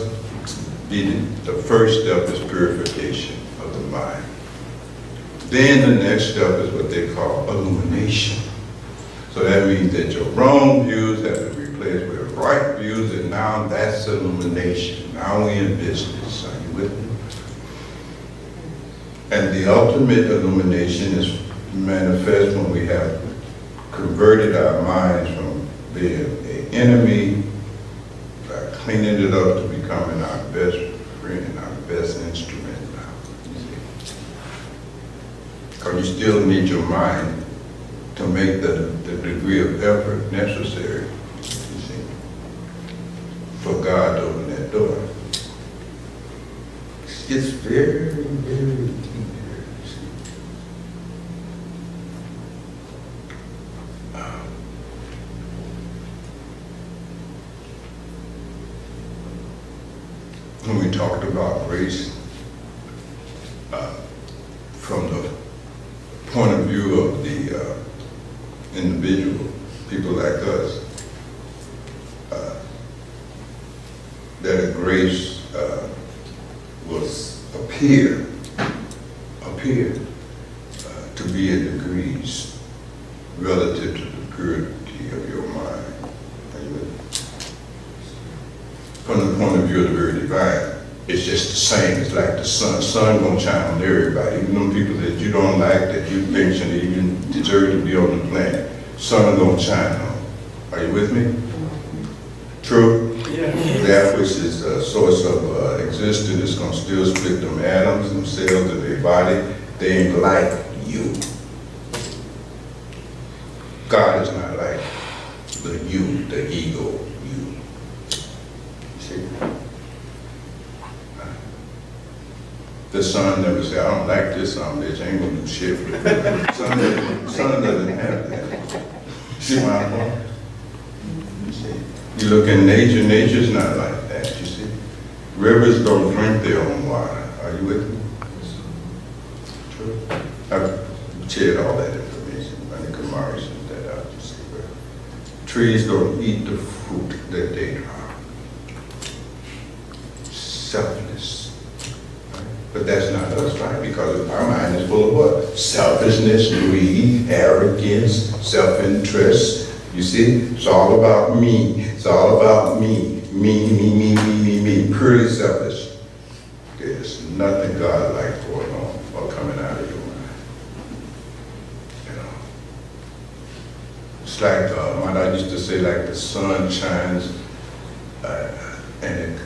be the first step is purification of the mind. Then the next step is what they call illumination. So that means that your wrong views have to be replaced with right views, and now that's illumination. Now we're in business. Are you with me? And the ultimate illumination is manifest when we have converted our minds from being an enemy by cleaning it up to becoming our best friend, our best instrument now. Because you still need your mind to make the degree of effort necessary, you see, for God to open that door. It's very, very deep here, you see. When we talked about grace, from the point of view of the individual, people like us, that a grace appeared to be in degrees relative to the purity of your mind. From the point of view of the very divine, it's just the same. It's like the sun. The sun gonna shine on everybody, even them people that you don't like, that you think should even deserve to be on the planet. Sun gonna shine on. Are you with me? True? Yeah. That which is a source of existence is going to still split them atoms, them cells in their body. They ain't like you. God is not like the you, the ego you. See? The sun never said, I don't like this son bitch, I ain't going to do shit for it. Sun doesn't have that. See my point? You look in nature, nature's not like that, you see. Rivers don't drink their own water. Are you with me? True. I've shared all that information. Manny Kumari sent that out, you see. Trees don't eat the fruit that they drop. Selfless. Right? But that's not us. right? Because our mind is full of what? Selfishness, greed, arrogance, self-interest. You see, it's all about me. It's all about me. Me. Purely selfish. There's nothing God-like going on or coming out of your mind. You know, it's like what I used to say, like the sun shines and it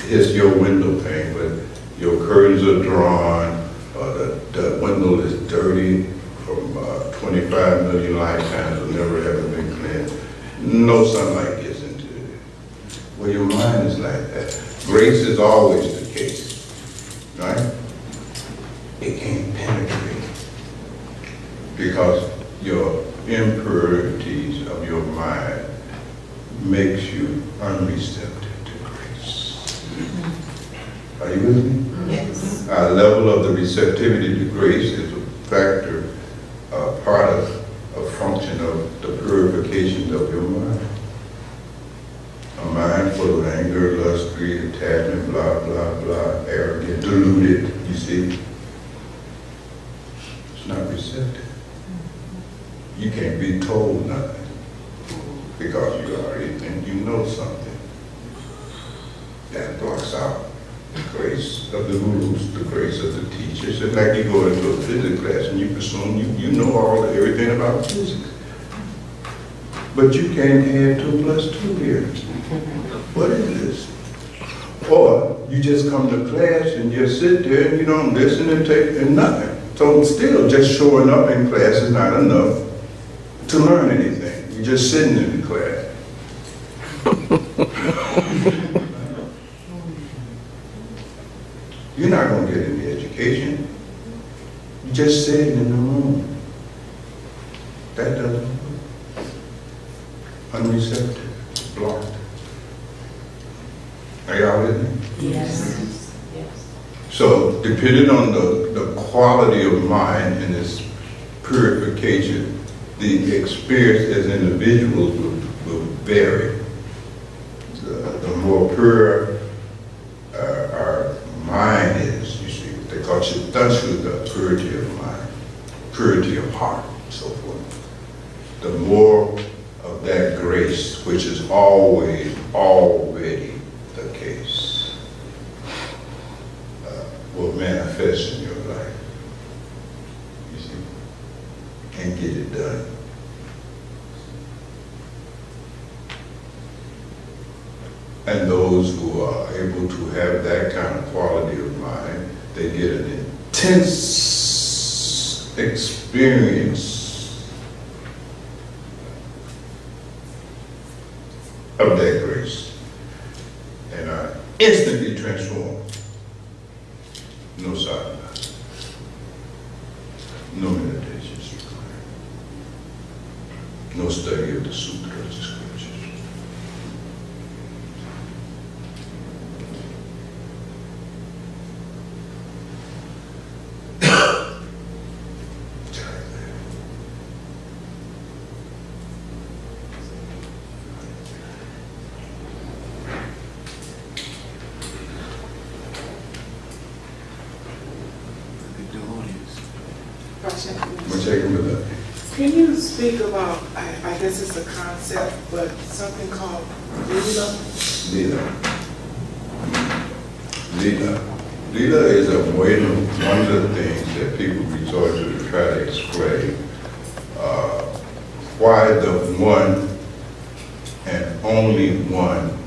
hits your window pane, but your curtains are drawn, or the window is dirty from 25 million lifetimes of never having been cleansed. No sunlight gets into it. Well, your mind is like that. Grace is always the case, right? It can't penetrate because your impurities of your mind makes you unreceptive to grace. Are you with me? Yes. Our level of the receptivity to grace is a factor, part of a function of the purification of your mind. A mind full of anger, lust, greed, attachment, blah, blah, blah, arrogant, deluded, you see. It's not receptive. You can't be told nothing because you already think you know something. That blocks out the grace of the gurus, the grace of the teachers. It's like you go into a physics class and you presume you know everything about physics. But you can't add 2 + 2 here. What is this? Or you just come to class and just sit there and you don't listen and take and nothing. So still just showing up in class is not enough to learn anything. You're just sitting in the class. You're not going to get any education. You're just sitting in the room. That doesn't work. Unreceptive, blocked. Are y'all with me? Yes. So, depending on the quality of mind and its purification, the experience as individuals will vary. The more pure our mind is, you see, they call it the purity of mind, purity of heart, and so forth. The more of that grace, which is always already the case, will manifest in your life, you see, and get it done. And those who are able to have that kind of quality of mind, they get an intense experience of that grace and are instantly transformed. No sadhana, no meditations required, no study of the sutras, the scriptures. Can you speak about, I guess it's a concept, but something called Lila? Lila is a way one of the things that people resort to try to explain why the one and only one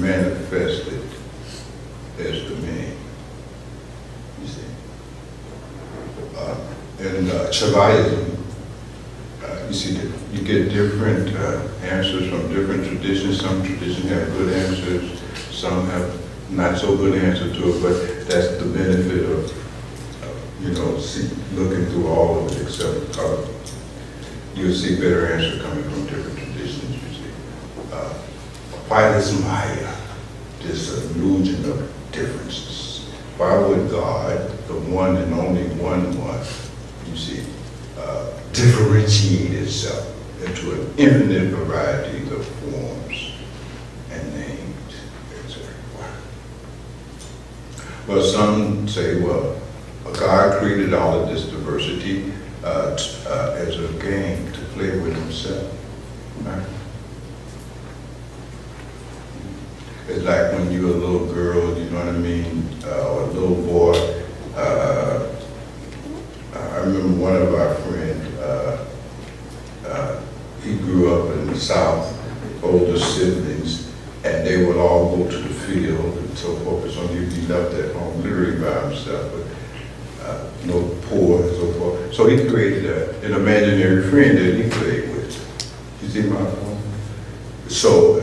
manifested as the many. You see. In Shaivism, you see, you get different answers from different traditions. Some traditions have good answers, some have not so good answers to it, but that's the benefit of looking through all of it, except you'll see better answers coming from different traditions, you see. Why this Maya, this illusion of differences? Why would God, the one and only one, you see, differentiate itself into an infinite variety of forms and names, etc.? Well, some say, well, God created all of this diversity as a game to play with himself. Right? It's like when you're a little girl, you know what I mean, or a little boy. I remember one of our friends, he grew up in the South, older siblings, and they would all go to the field and so forth. So he'd be left at home literally by himself, but no poor and so forth. So he created an imaginary friend that he played with. You see my point? So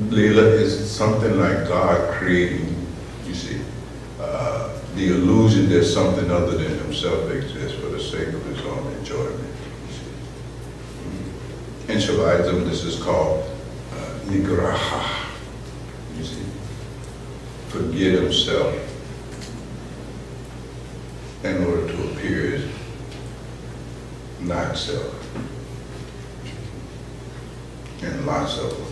Leela is something like God creating, you see, the illusion that something other than himself exists for the sake of his own enjoyment. You see. In Shaivism, this is called nigraha. You see, forget himself in order to appear as not self. And lots of them.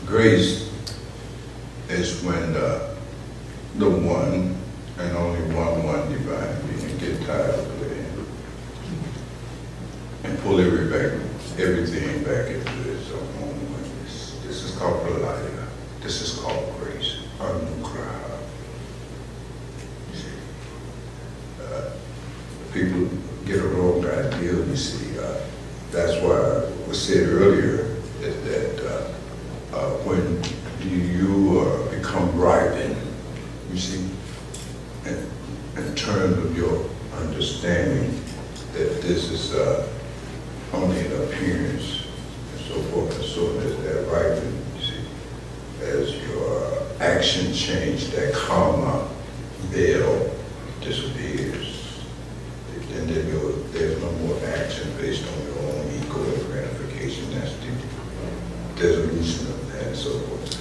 Grace is when the one and only one divine being get tired of playing and pull everything back into its own ways. This is called pralaya. This is called grace. Anugraha. You see, people get a wrong idea. You see, that's why it was said earlier that when you become ripened, you see, in terms of your understanding that this is only an appearance and so forth and so on, as that ripen, you see, as your action change, that karma veil disappears. And then there's no more action based on your own ego and gratification. That's the dissolution of that and so forth.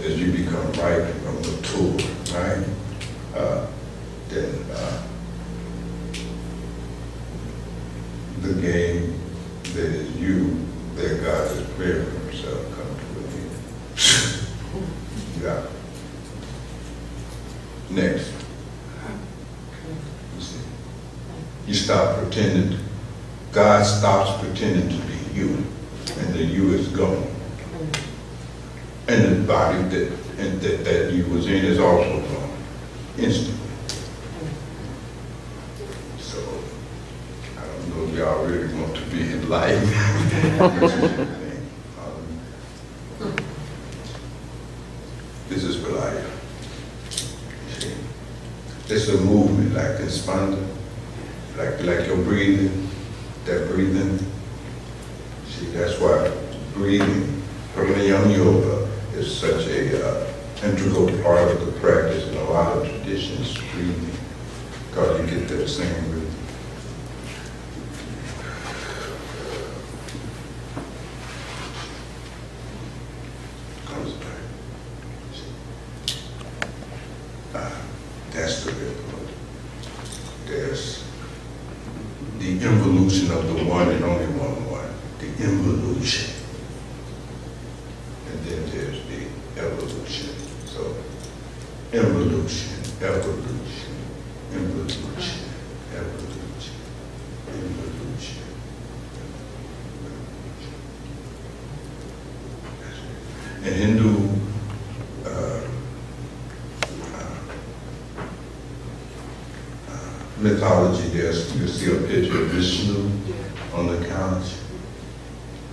As you become ripe and mature, right? Then the game that is you, that God has played for himself, comes to an end. Yeah. Next. You see, you stop pretending. God stops pretending to be you, and the you is gone. And the body that you was in is also gone, instantly. So, I don't know if y'all really want to be enlightened. This is for life. See? It's a movement like inspirational, like your breathing, that breathing. See, that's why breathing, pranayama yoga, is such a integral part of the practice in a lot of traditions, breathing, because you get that same rhythm. Comes back. That's the rhythm. There's the involution of the one and only one, the involution. And then there's the evolution. So, evolution, evolution, evolution, evolution, evolution. In Hindu mythology, you see a picture of Vishnu on the couch,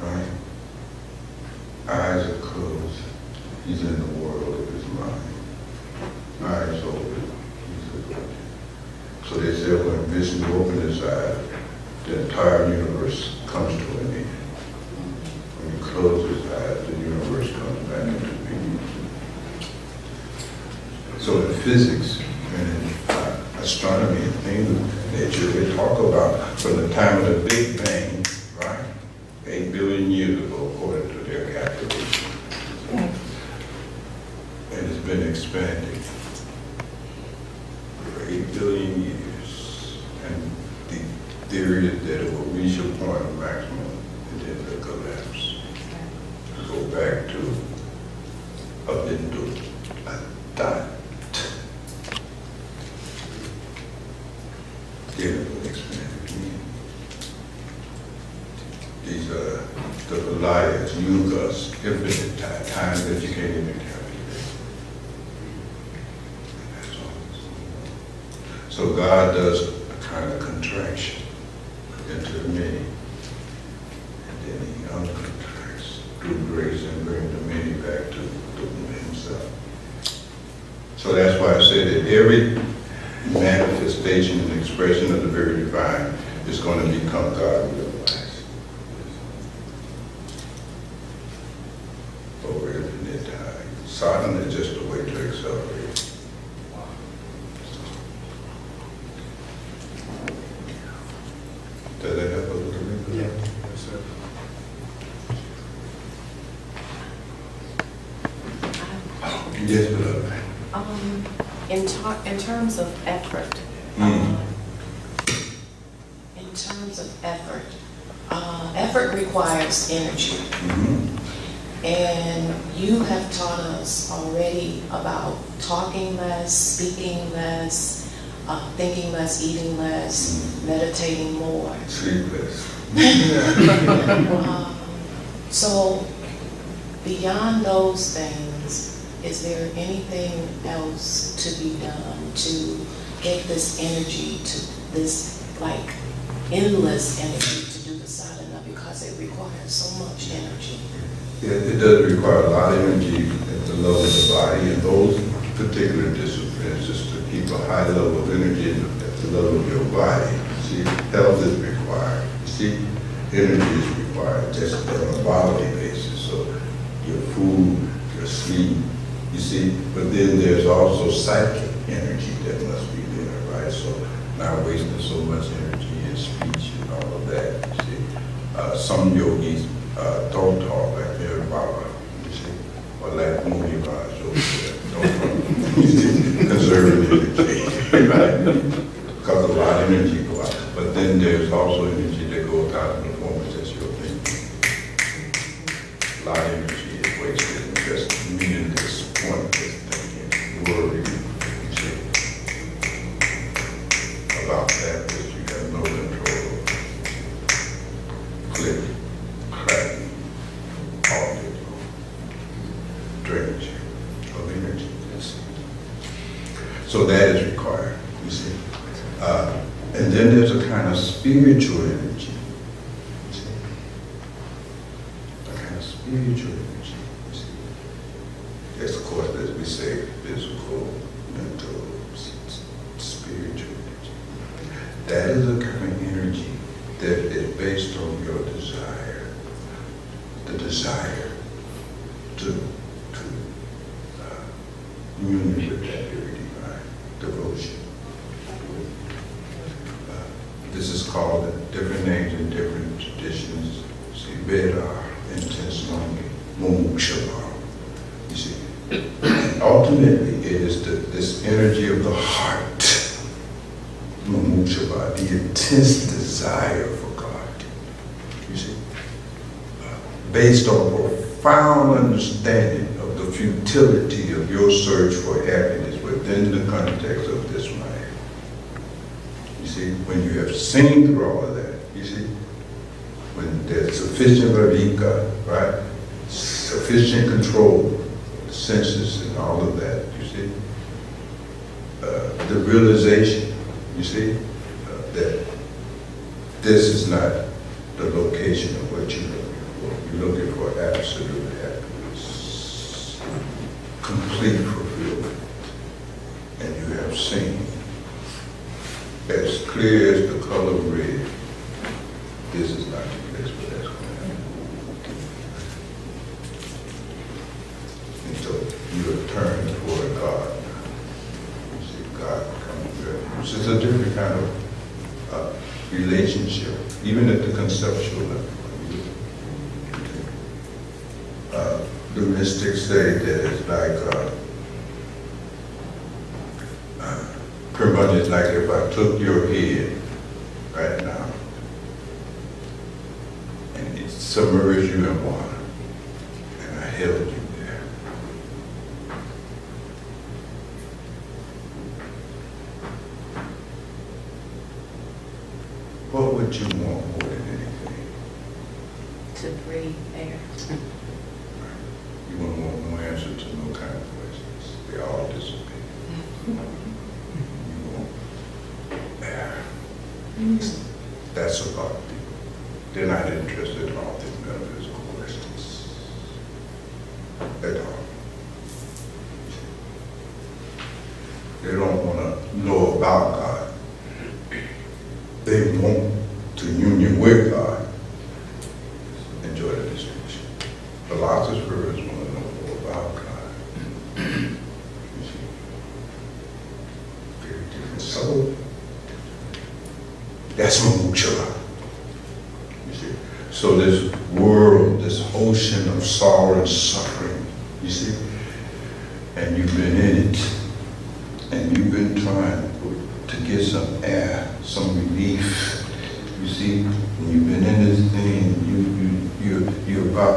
right? Eyes are closed. He's in the world of his mind. Eyes open. He's open. So they said when Vishnu opened his eyes, the entire universe comes to an end. When he closes his eyes, the universe comes back into being. So in physics and in astronomy and things of nature, they talk about from the time of the Big Bang, right? 8 billion years ago, according to their calculations. And it's been expanding for 8 billion years. And the period that it will reach a point of maximum and then it'll collapse. Go back to a window, a dot. Then it will expand again. These are the Goliaths, yugas, infinite time that you can't even calculate. That's all. So God does a kind of contraction into the many, and then He uncontracts through grace and brings the many back to Himself. So that's why I said that every manifestation and expression of the very divine is going to become God realized. Over infinite time. Sodom is just a way to accelerate. Does that help a little bit? Yeah. Yes, sir. Yes, beloved. In terms of effort, Mm. in terms of effort, effort requires energy. Mhm. And you have taught us already about talking less, speaking less, thinking less, eating less, meditating more. Sleepless. So beyond those things, is there anything else to be done to get this energy, to this like endless energy to do the sadhana, because it requires so much energy? It does require a lot of energy at the level of the body, and those particular disciplines is to keep a high level of energy at the level of your body. See, health is required. See, energy is required just on a bodily basis. So your food, your sleep, you see, but then there's also psychic energy that must be there, right? So not wasting so much energy in speech and all of that, you see. Some yogis don't talk like they're Bhagwan, you see, or like movie bars over there. Don't conservative energy, right? Because a lot of energy go out. But then there's also energy that goes out in the form of just your thinking. A lot of energy is wasted in just meaningless, pointless thinking, worrying, you see, about that which you have no control over. Click, crack, all day long. Drainage of energy, yes. So that is required, you see. And then there's a kind of spiritual energy, you see. A kind of spiritual energy, you see. Yes, of course, as we say, physical, mental, spiritual energy. That is a kind of energy that is based on your desire, the desire to union with that very divine devotion. This is called different names in different traditions. See, Veda, intentional, Mumukshala. You see, and ultimately it is this energy of the heart, Mumukshala, the intense desire for God. You see, based on profound understanding of the futility of your search for happiness within the context of this life. You see, when you have seen through all of that, you see, when there's sufficient viveka, right? Sufficient control, the senses and all of that, you see. The realization, you see, that this is not the location of what you're looking for. You're looking for absolute happiness, complete fulfillment. And you have seen, as clear as the color red, this is not the place where that's going to happen. And so you have turned toward God. You see God coming through. Which is a different kind of relationship, even at the conceptual level. The mystics say that it's like, pretty much it's like if I took your head right now submerged you in water, and I held you there. What would you want more than anything? To breathe air. You wouldn't want no answer to no kind of questions. They all disappear. You want air. That's about people. They're not interested in all these metaphysical questions at all. They don't want to know about God. They want to union with God. Enjoy the distinction. Philosophers want to know more about God. You see? Very different soul. That's Mamuchara. You see? So this world, this ocean of sorrow and suffering, you see? And you've been in it. And you've been trying to get some air, some relief. You see? And you've been in this thing,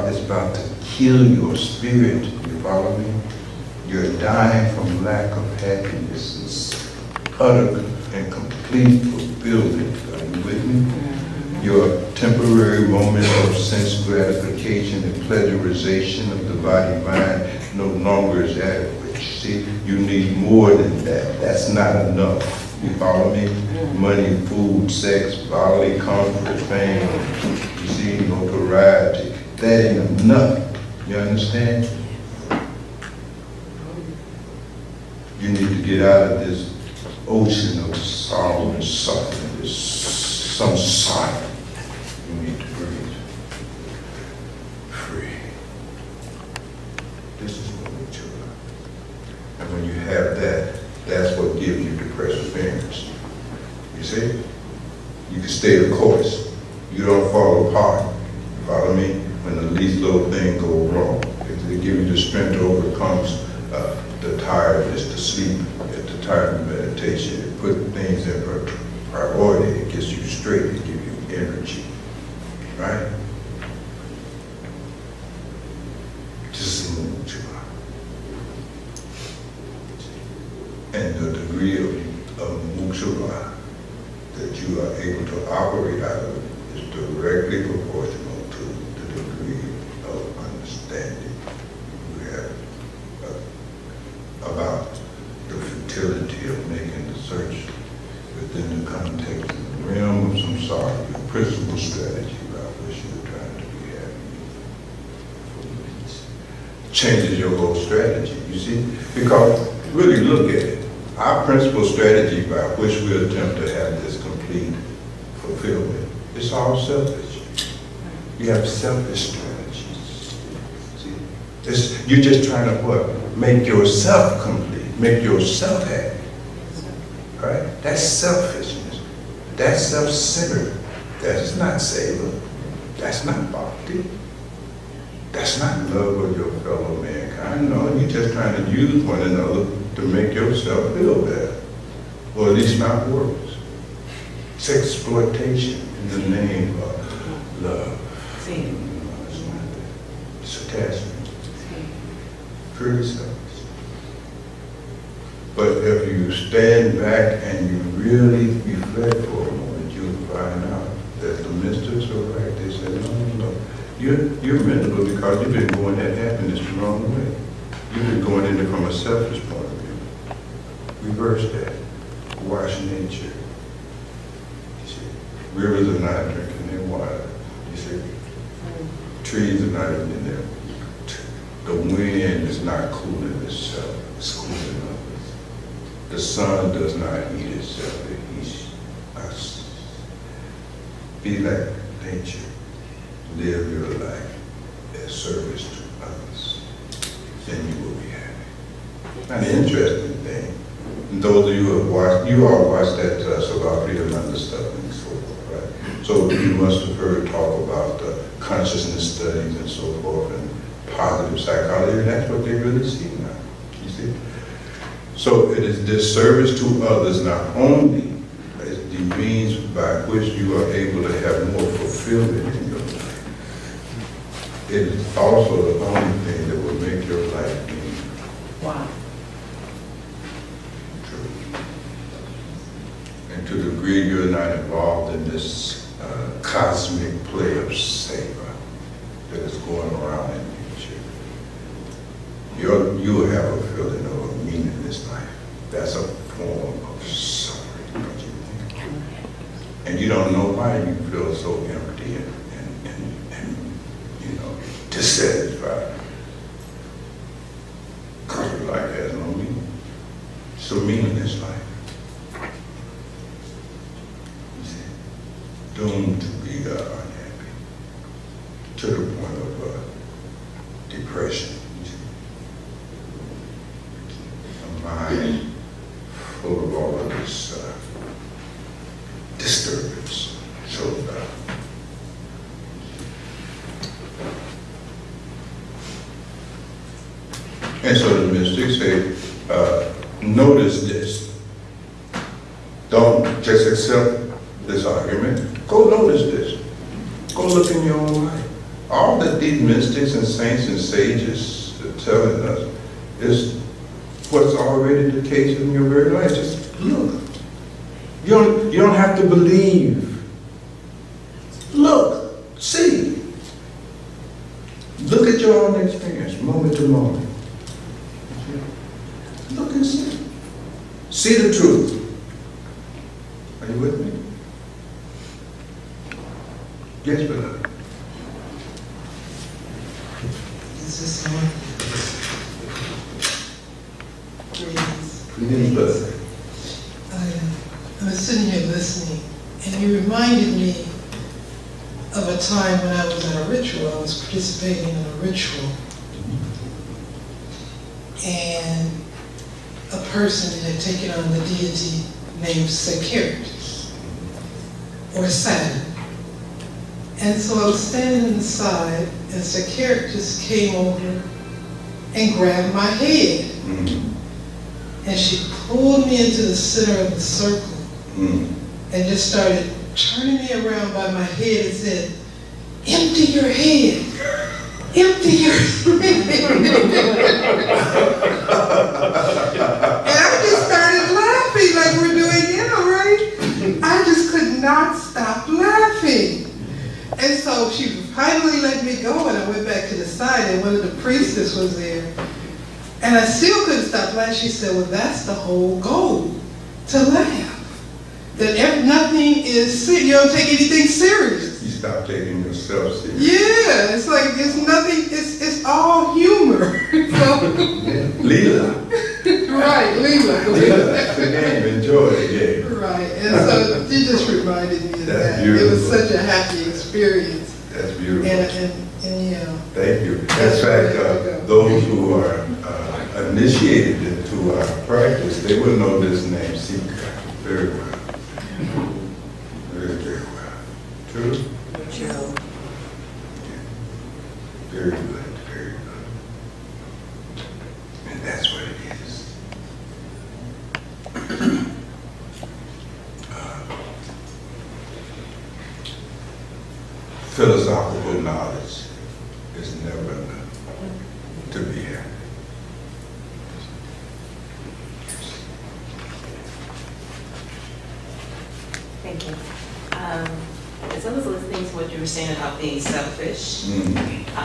it's about to kill your spirit. You follow me? You're dying from lack of happiness. It's utter and complete fulfillment. Are you with me? Your temporary moment of sense gratification and pleasurization of the body mind no longer is adequate. See, you need more than that. That's not enough. You follow me? Money, food, sex, bodily comfort, fame, you see, notoriety. That ain't enough. You understand? You need to get out of this ocean of sorrow and suffering, this samsara. You need to breathe. Free. This is what we do. And when you have that, that's what gives you the perseverance. You see? You can stay the course. You don't fall apart. You follow me? When the least little thing goes wrong. They give you the strength to overcome the tiredness, the sleep, the time of meditation. It puts things in priority. It gets you straight. It gives you energy. Right? Just move you out. And the degree of mukshara that you are able to operate out of is directly proportional to the degree of understanding you have about the futility of making the search within the context of the realm of samsara, your principal strategy by which you're trying to be happy. Changes your whole strategy, you see? Because really look at it. Our principal strategy by which we attempt to have this complete fulfillment, it's all selfish. You have selfish strategies. See? You're just trying to what? Make yourself complete, make yourself happy. Right? That's selfishness. That's self-centered. That's not seva. That's not bhakti. That's not love of your fellow mankind. No, you're just trying to use one another to make yourself feel better. Or at least not worse. It's exploitation in the name of love. No, it's not that. It's attachment. Purely selfish. But if you stand back and you really reflect for a moment, you'll find out that the mystics are right. They say, no. You're miserable because you've been going at happiness the wrong way. You've been going in it from a selfish point of view. Reverse that. Wash nature. You see, rivers are not drinking their water. You see, trees are not even in there. The wind is not cooling itself. It's cooling others. The sun does not heat itself. It heats us. Be like nature. Live your life as service to others. Then you will be happy. An interesting thing. And those of you who have watched, you all watched that Savapriyananda stuff and so forth, right? So you must have heard talk about consciousness studies and so forth and positive psychology, and that's what they really see now, you see? So it is this service to others not only is the means by which you are able to have more fulfillment in your life, it is also the only thing that will make your life meaningful. Wow. True. And to the degree you're not involved in this cosmic play of savor that is going around in nature, you will have a feeling of a meaningless life. That's a form of suffering, don't you think? And you don't know why you feel so empty and dissatisfied. Because your life has no meaning. It's a meaningless life. You see, doomed to be unhappy, to the point of depression. You see. A mind full of all of this disturbance. So and so the mystics say, notice this. Don't just accept this argument. Go notice this. Go look in your own life. All that these mystics and saints and sages are telling us is what's already the case in your very life. Just look. You don't have to believe. Look, see. Look at your own experience, moment to moment. Look and see. See the truth. Are you with me? Yes, beloved. Is this on? Please, beloved. I was sitting here listening, and you reminded me of a time when I was at a ritual. I was participating in a ritual. And a person had taken on the deity named Sekert, or Saturn. And so I was standing on the side, and Sekert just came over and grabbed my head. And she pulled me into the center of the circle and just started turning me around by my head and said, empty your head. Empty your head. And I just started laughing like we're doing now, right? I just could not stop laughing. And so she finally let me go, and I went back to the side, and one of the priestess was there. And I still couldn't stop laughing. She said, well, that's the whole goal, to laugh. That nothing is, you don't take anything serious. You stop taking yourself serious. Yeah, it's like, it's nothing, it's all humor. Leela. Right, Leela. Leela, the game, enjoy the game. Right, and so she just reminded me of That's that. beautiful. It was such a happy experience. That's beautiful. And yeah. Thank you. In fact, those who are initiated into our practice, they will know this name, Sika, very well. Very, very well. True? True. Very good, very good. And that's what it is. Philosophical knowledge is never enough to be happy. Thank you. As I was listening to what you were saying about being selfish, I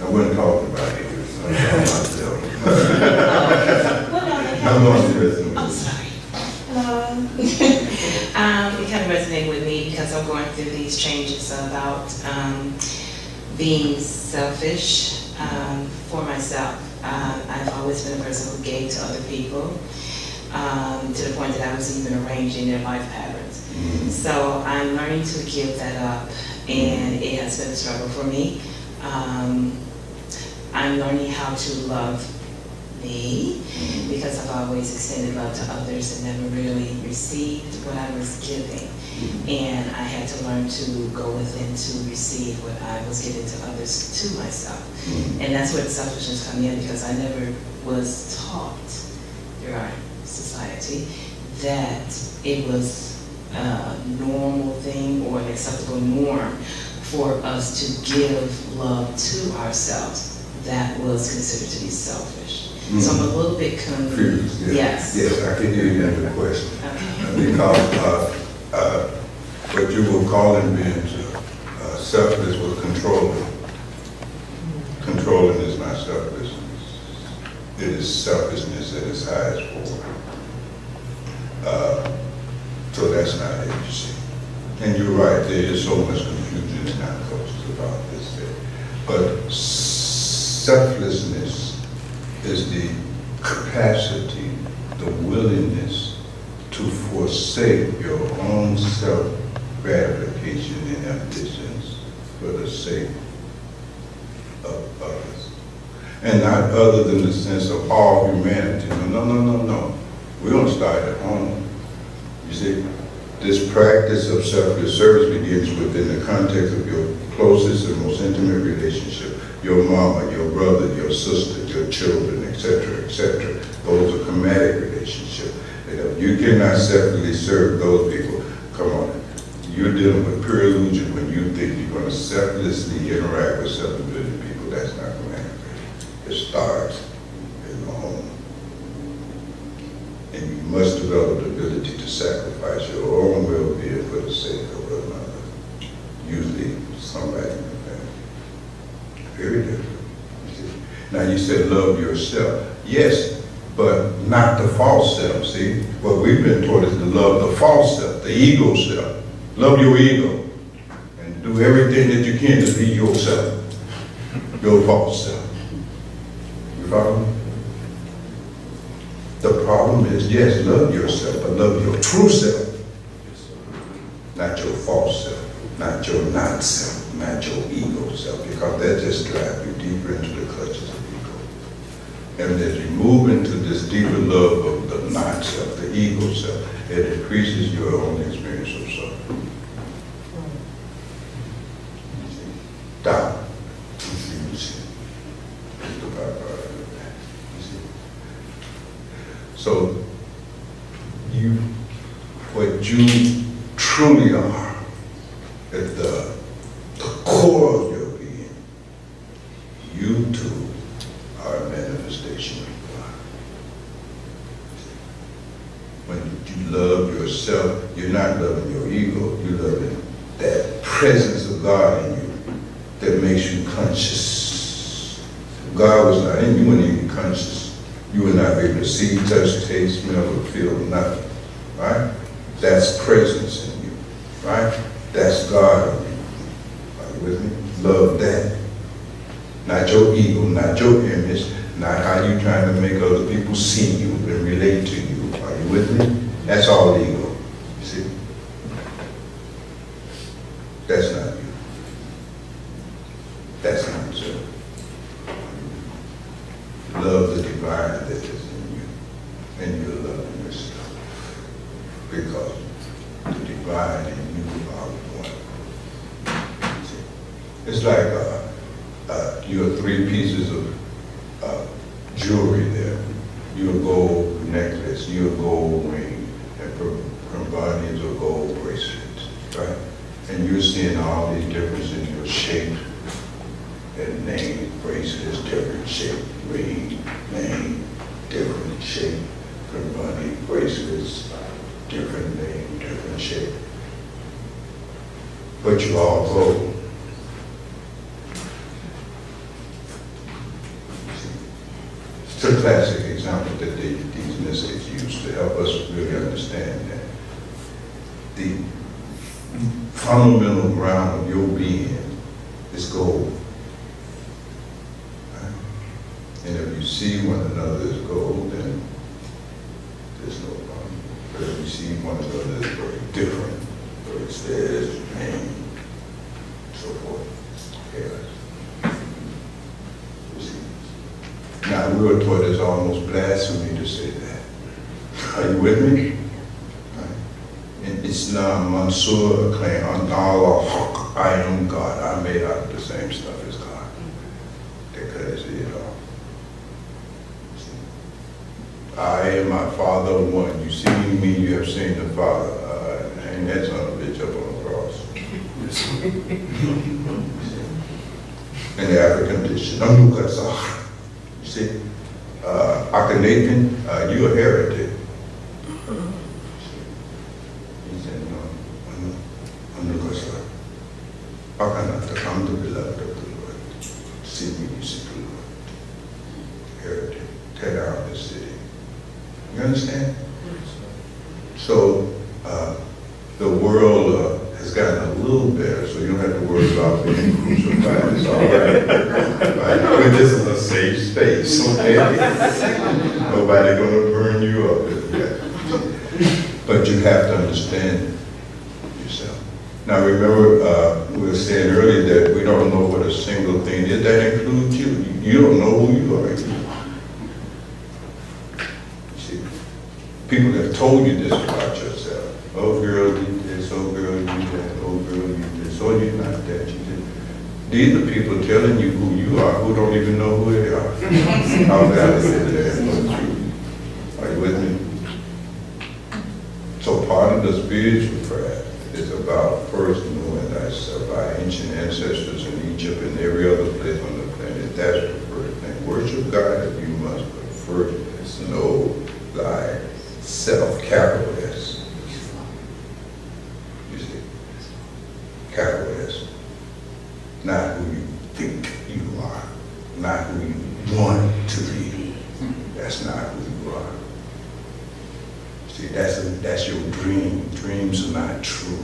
wasn't talking about it. I'm talking about myself. I'm going to listen. I'm sorry. It kind of resonated with me because I'm going through these changes about being selfish for myself. I've always been a person who gave to other people to the point that I was even arranging their life patterns. So I'm learning to give that up, and it has been a struggle for me. I'm learning how to love me because I've always extended love to others and never really received what I was giving. And I had to learn to go within to receive what I was giving to others to myself. And that's where the selfishness comes in, because I never was taught through our society that it was a normal thing or an acceptable norm for us to give love to ourselves, that was considered to be selfish. So I'm a little bit confused. Yes. Yes, I can hear you in the question. Okay. Because what you were calling being selfless was controlling. Controlling is not selflessness. It is selfishness at its highest form. So that's not it, you see. And you're right, there is so much confusion in our cultures about this thing. But selflessness is the capacity, the willingness to forsake your own self-gratification and ambitions for the sake of others. And not other than the sense of all humanity. No. We don't start at home. You see, this practice of selfless service begins within the context of your closest and most intimate relationship. Your mama, your brother, your sister, your children, etc., etc. Those are chromatic relationships. And if you cannot selflessly serve those people, come on. You're dealing with pure illusion when you think you're going to selflessly interact with 7 billion people. That's not going to happen. It starts in the home. And you must develop the ability to sacrifice your own well-being for the sake of another. Usually somebody in the family. Very different. You see? Now you said love yourself. Yes, but not the false self. See, what we've been taught is to love the false self, the ego self. Love your ego and do everything that you can to be yourself, your false self. You follow me? The problem is, yes, love yourself, but love your true self, not your false self, not your not-self, not your ego self, because that just drives you deeper into the clutches of ego. And as you move into this deeper love of the not-self, the ego self, it increases your own experience of suffering. Down. You see. It's the byproduct of that. You see. So, what you truly are, at the core of your being, you too are a manifestation of God. When you love yourself, you're not loving your ego, you're loving that presence of God in you that makes you conscious. If God was not in you, you wouldn't even be conscious. You would not be able to see, touch, taste, smell, or feel nothing, right? That's presence in you, right? That's God in you. Are you with me? Love that. Not your ego, not your image, not how you're trying to make other people see you and relate to you. Are you with me? That's all ego, you see? That's not you. That's not you. Love the divine that is in you, and you're loving yourself, because the divine and you are one. See? It's like you have 3 pieces of jewelry there. Your gold necklace, your gold ring, and Bhagwan is a gold bracelet, right? And you're seeing all these differences in your shape. That name, bracelets, different shape, ring, name, different shape, Bhagwan bracelets, different name, different shape. But you all gold. It's a classic example that these mystics use to help us really understand that the fundamental ground of your being is gold. And if you see one another as gold, then there's no problem. But if you see one another as very different, very stairs, pain, so forth, chaos. You see? Now, we were taught it's almost blasphemy to say that. Are you with me? Right? In Islam, Mansur claimed, Allah, I am God. I made out of the same stuff as God. They couldn't see it all. I and my Father one. You see me, you have seen the Father. And that son of a bitch up on the cross. In the African tradition, you see, Akhenaten, you a heretic. He said, no, I'm the beloved of the Lord. See me, you see the Lord. Heretic, tear down this city. You understand? So, the world has gotten a little better, so you don't have to worry about being crucified. It's all right. Right? This is a safe space, okay? Nobody gonna burn you up yet. But you have to understand yourself. Now remember, we were saying earlier that we don't know what a single thing is. That includes you. You don't know who you are. See, people have told you this about yourself. Oh girl, you this, oh girl, you that, oh girl, you this, oh you're not that, you did. These are people telling you who you are who don't even know who they are. How valid is that? Are you with me? So part of the spiritual craft is about first knowing thyself. Our ancient ancestors in Egypt and every other place on the planet, that's the first thing. Worship God if you must, but first know thyself, capital S. You see? Capital S. Not who you think you are, not who you want to be. That's not who you are. See, that's your dream. Dreams are not true.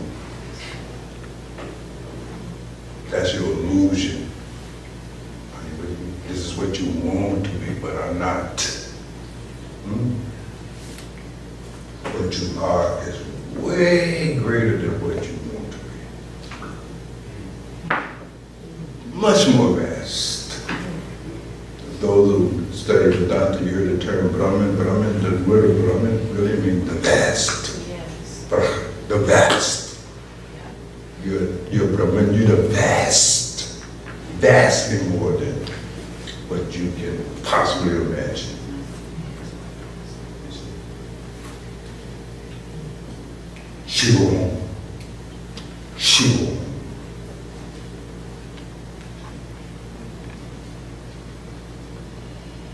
That's your illusion. This is what you want to be, but are not. What you are is way greater than what you want to be. Much more vast. Those who study the Dante, you hear the term Brahman, the word Brahman really means the vast. Yes. The vast. You're Brahman, you're the vast. Vastly more than what you can possibly imagine. Shivam. Shivam.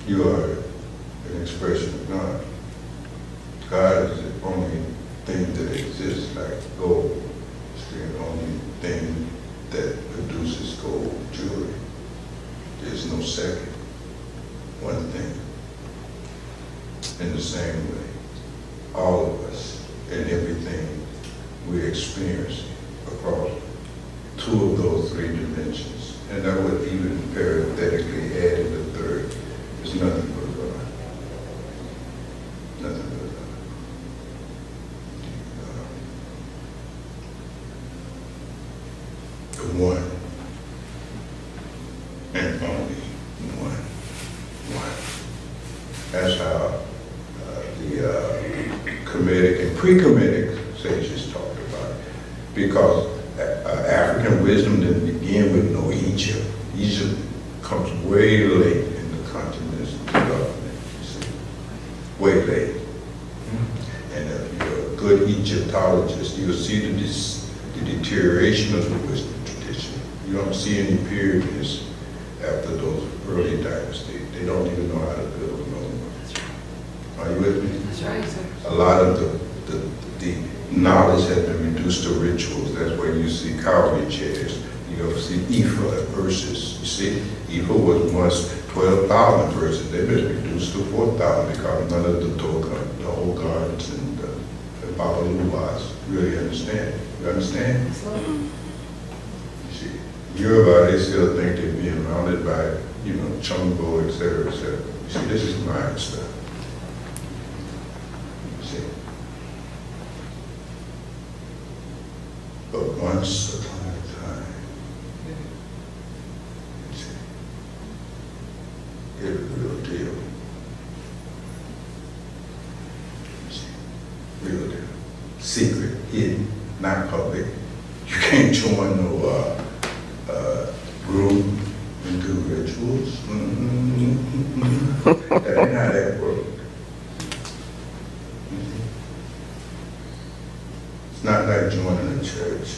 You are an expression of God. God is the only thing that exists, like gold. It's the only thing that produces gold jewelry. There's no second. One thing. In the same way, all of us and everything we experience across two of those three dimensions. And I would even parenthetically add in the third. There's nothing but God. Nothing but God. The one and only one. That's how the Kemetic and pre-Kemetic sages talked about it. Because African wisdom didn't begin with no Egypt. Egypt comes way late in the continent's development, you see. Way late. And if you're a good Egyptologist, you'll see the deterioration of the wisdom tradition. You don't see any periods after those early dynasties. They don't even know how to build no more. Are you with me? That's right, sir. A lot of the knowledge has been reduced to rituals. That's why you see cowrie chairs. You see Ifa verses. You see, Ifa was once 12,000 verses. They've been reduced to 4,000 because none of the whole guards and the Babaluwas really understand. You understand? You see, Yoruba, they still think they're being rounded by, Chumbo, et cetera, et cetera. You see, this is mind stuff. You see? But once upon a time, you see, it was a real deal. You see, real deal. Secret, hidden, not public. You can't join no group and do rituals. That ain't how that works. It's not like joining a church.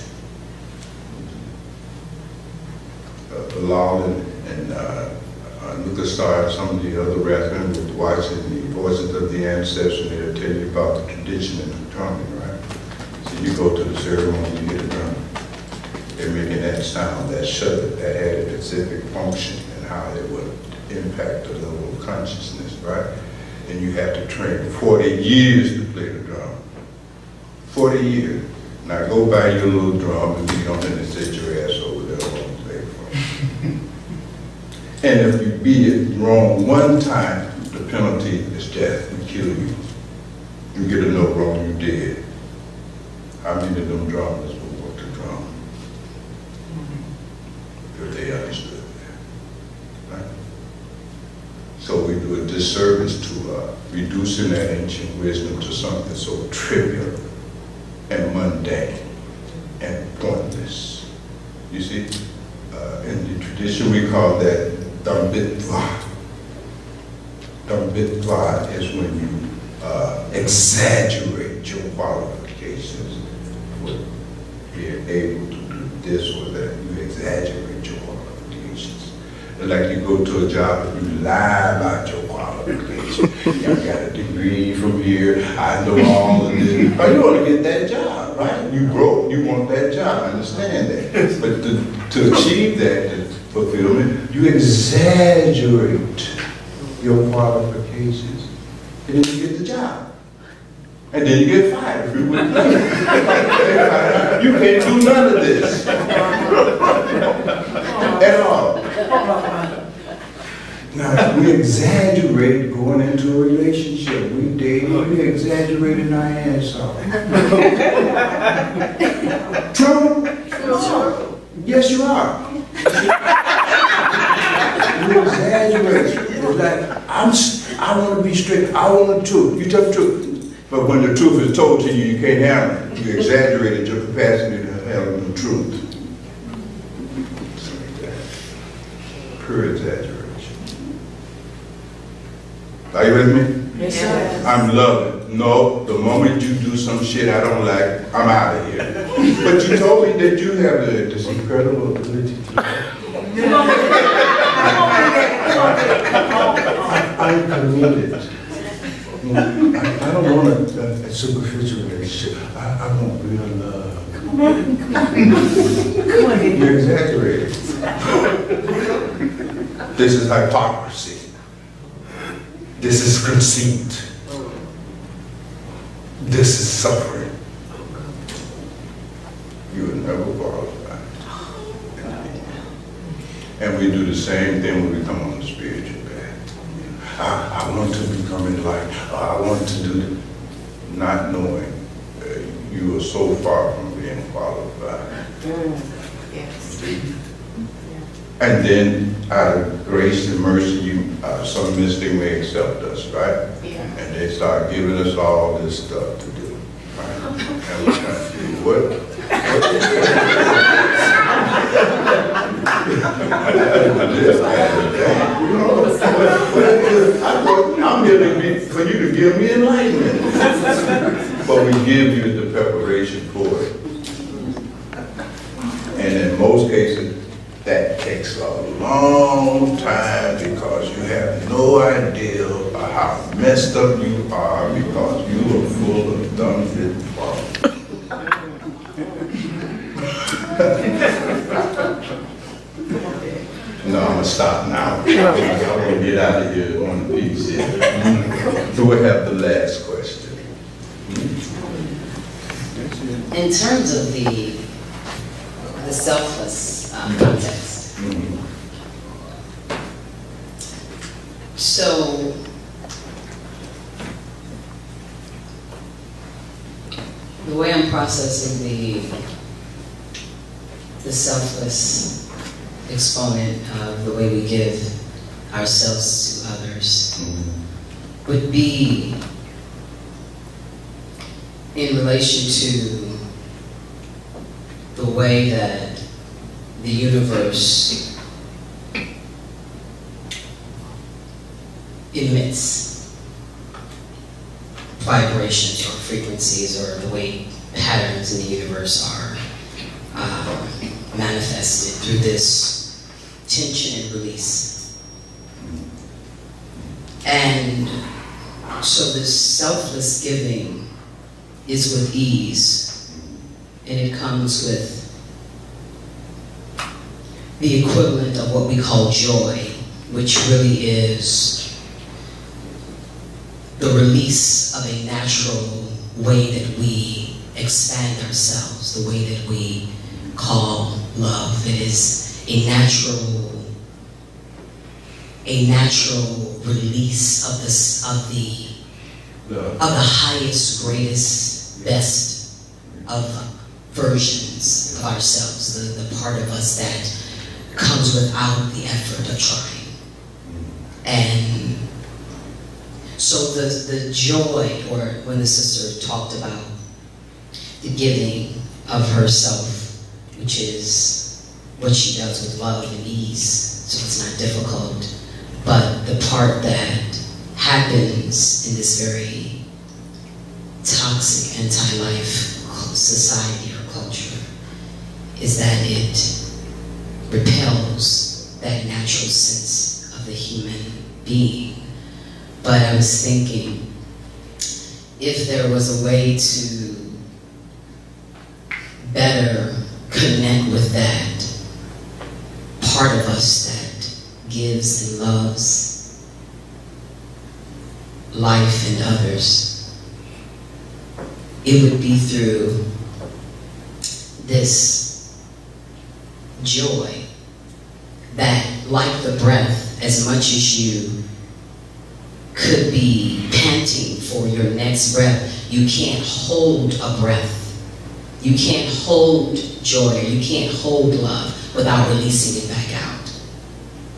Bilal and Lucas Starr and some of the other brethren with watching the voices of the ancestors, and they'll tell you about the tradition of the drumming, right? So you go to the ceremony, you get a drum. They're making that sound, that shudder, that had a specific function and how it would impact the level of consciousness, right? And you have to train 40 years to play the drum. 40 years. Now go buy your little drum and beat on it and sit your ass over there and play it for you. And if you beat it wrong one time, the penalty is death. We kill you. You get a note wrong, you're dead. How many of them drummers will work the drum? If they understood that, right? So we do a disservice to reducing that ancient wisdom to something so trivial and mundane and pointless. You see, in the tradition we call that dambitva. Dambitva is when you exaggerate your qualifications for being able to do this or that. You exaggerate your qualifications. Like you go to a job and you lie about your qualifications. I got a degree from here, I know all of this. Oh, you want to get that job, right? You broke, you want that job, I understand that. But to achieve that, the fulfillment, you exaggerate your qualifications. And then you get the job. And then you get fired if you wouldn't play. You can't do none of this. At all. Now, we exaggerate going into a relationship. We date, we exaggerating our ass off. True? True. Yes, you are. We exaggerate. It's like, I want to be strict. I want the truth. You tell the truth. But when the truth is told to you, you can't handle it. You exaggerated your capacity to handle the truth. Pure exaggeration. Are you with me? Yes, sir. I'm loving. No, the moment you do some shit I don't like, I'm out of here. But you told me that you have this incredible ability to I'm committed. I don't want a superficial relationship. I want real love. You're exaggerating. This is hypocrisy. This is conceit. This is suffering. You will never qualify. And we do the same thing when we come on the spiritual path. I want to become enlightened. I want to do it, not knowing you are so far from being qualified. Yes. And then, out of grace and mercy, some mystic may accept us, right? Yeah. And they start giving us all this stuff to do, right? And we're trying to do what? I'm here for you to give me enlightenment. But we give you the preparation for it. And in most cases, that takes a long time because you have no idea how messed up you are because you are full of dumb shit problems. No, I'm gonna stop now. I'm gonna get out of here in one piece here. So we have the last question. In terms of the selfless context, so the way I'm processing the selfless exponent of the way we give ourselves to others would be in relation to the way that the universe emits vibrations or frequencies, or the way patterns in the universe are manifested through this tension and release. And so this selfless giving is with ease, and it comes with the equivalent of what we call joy, which really is the release of a natural way that we expand ourselves, the way that we call love. It is a natural release of the highest, greatest, best of versions of ourselves, the part of us that comes without the effort of trying. And so the joy, or when the sister talked about the giving of herself, which is what she does with love and ease, so it's not difficult, but the part that happens in this very toxic anti-life society or culture is that it repels that natural sense of the human being. But I was thinking, if there was a way to better connect with that part of us that gives and loves life and others, it would be through this joy that, like the breath, as much as you could be panting for your next breath, you can't hold a breath. You can't hold joy, you can't hold love without releasing it back out.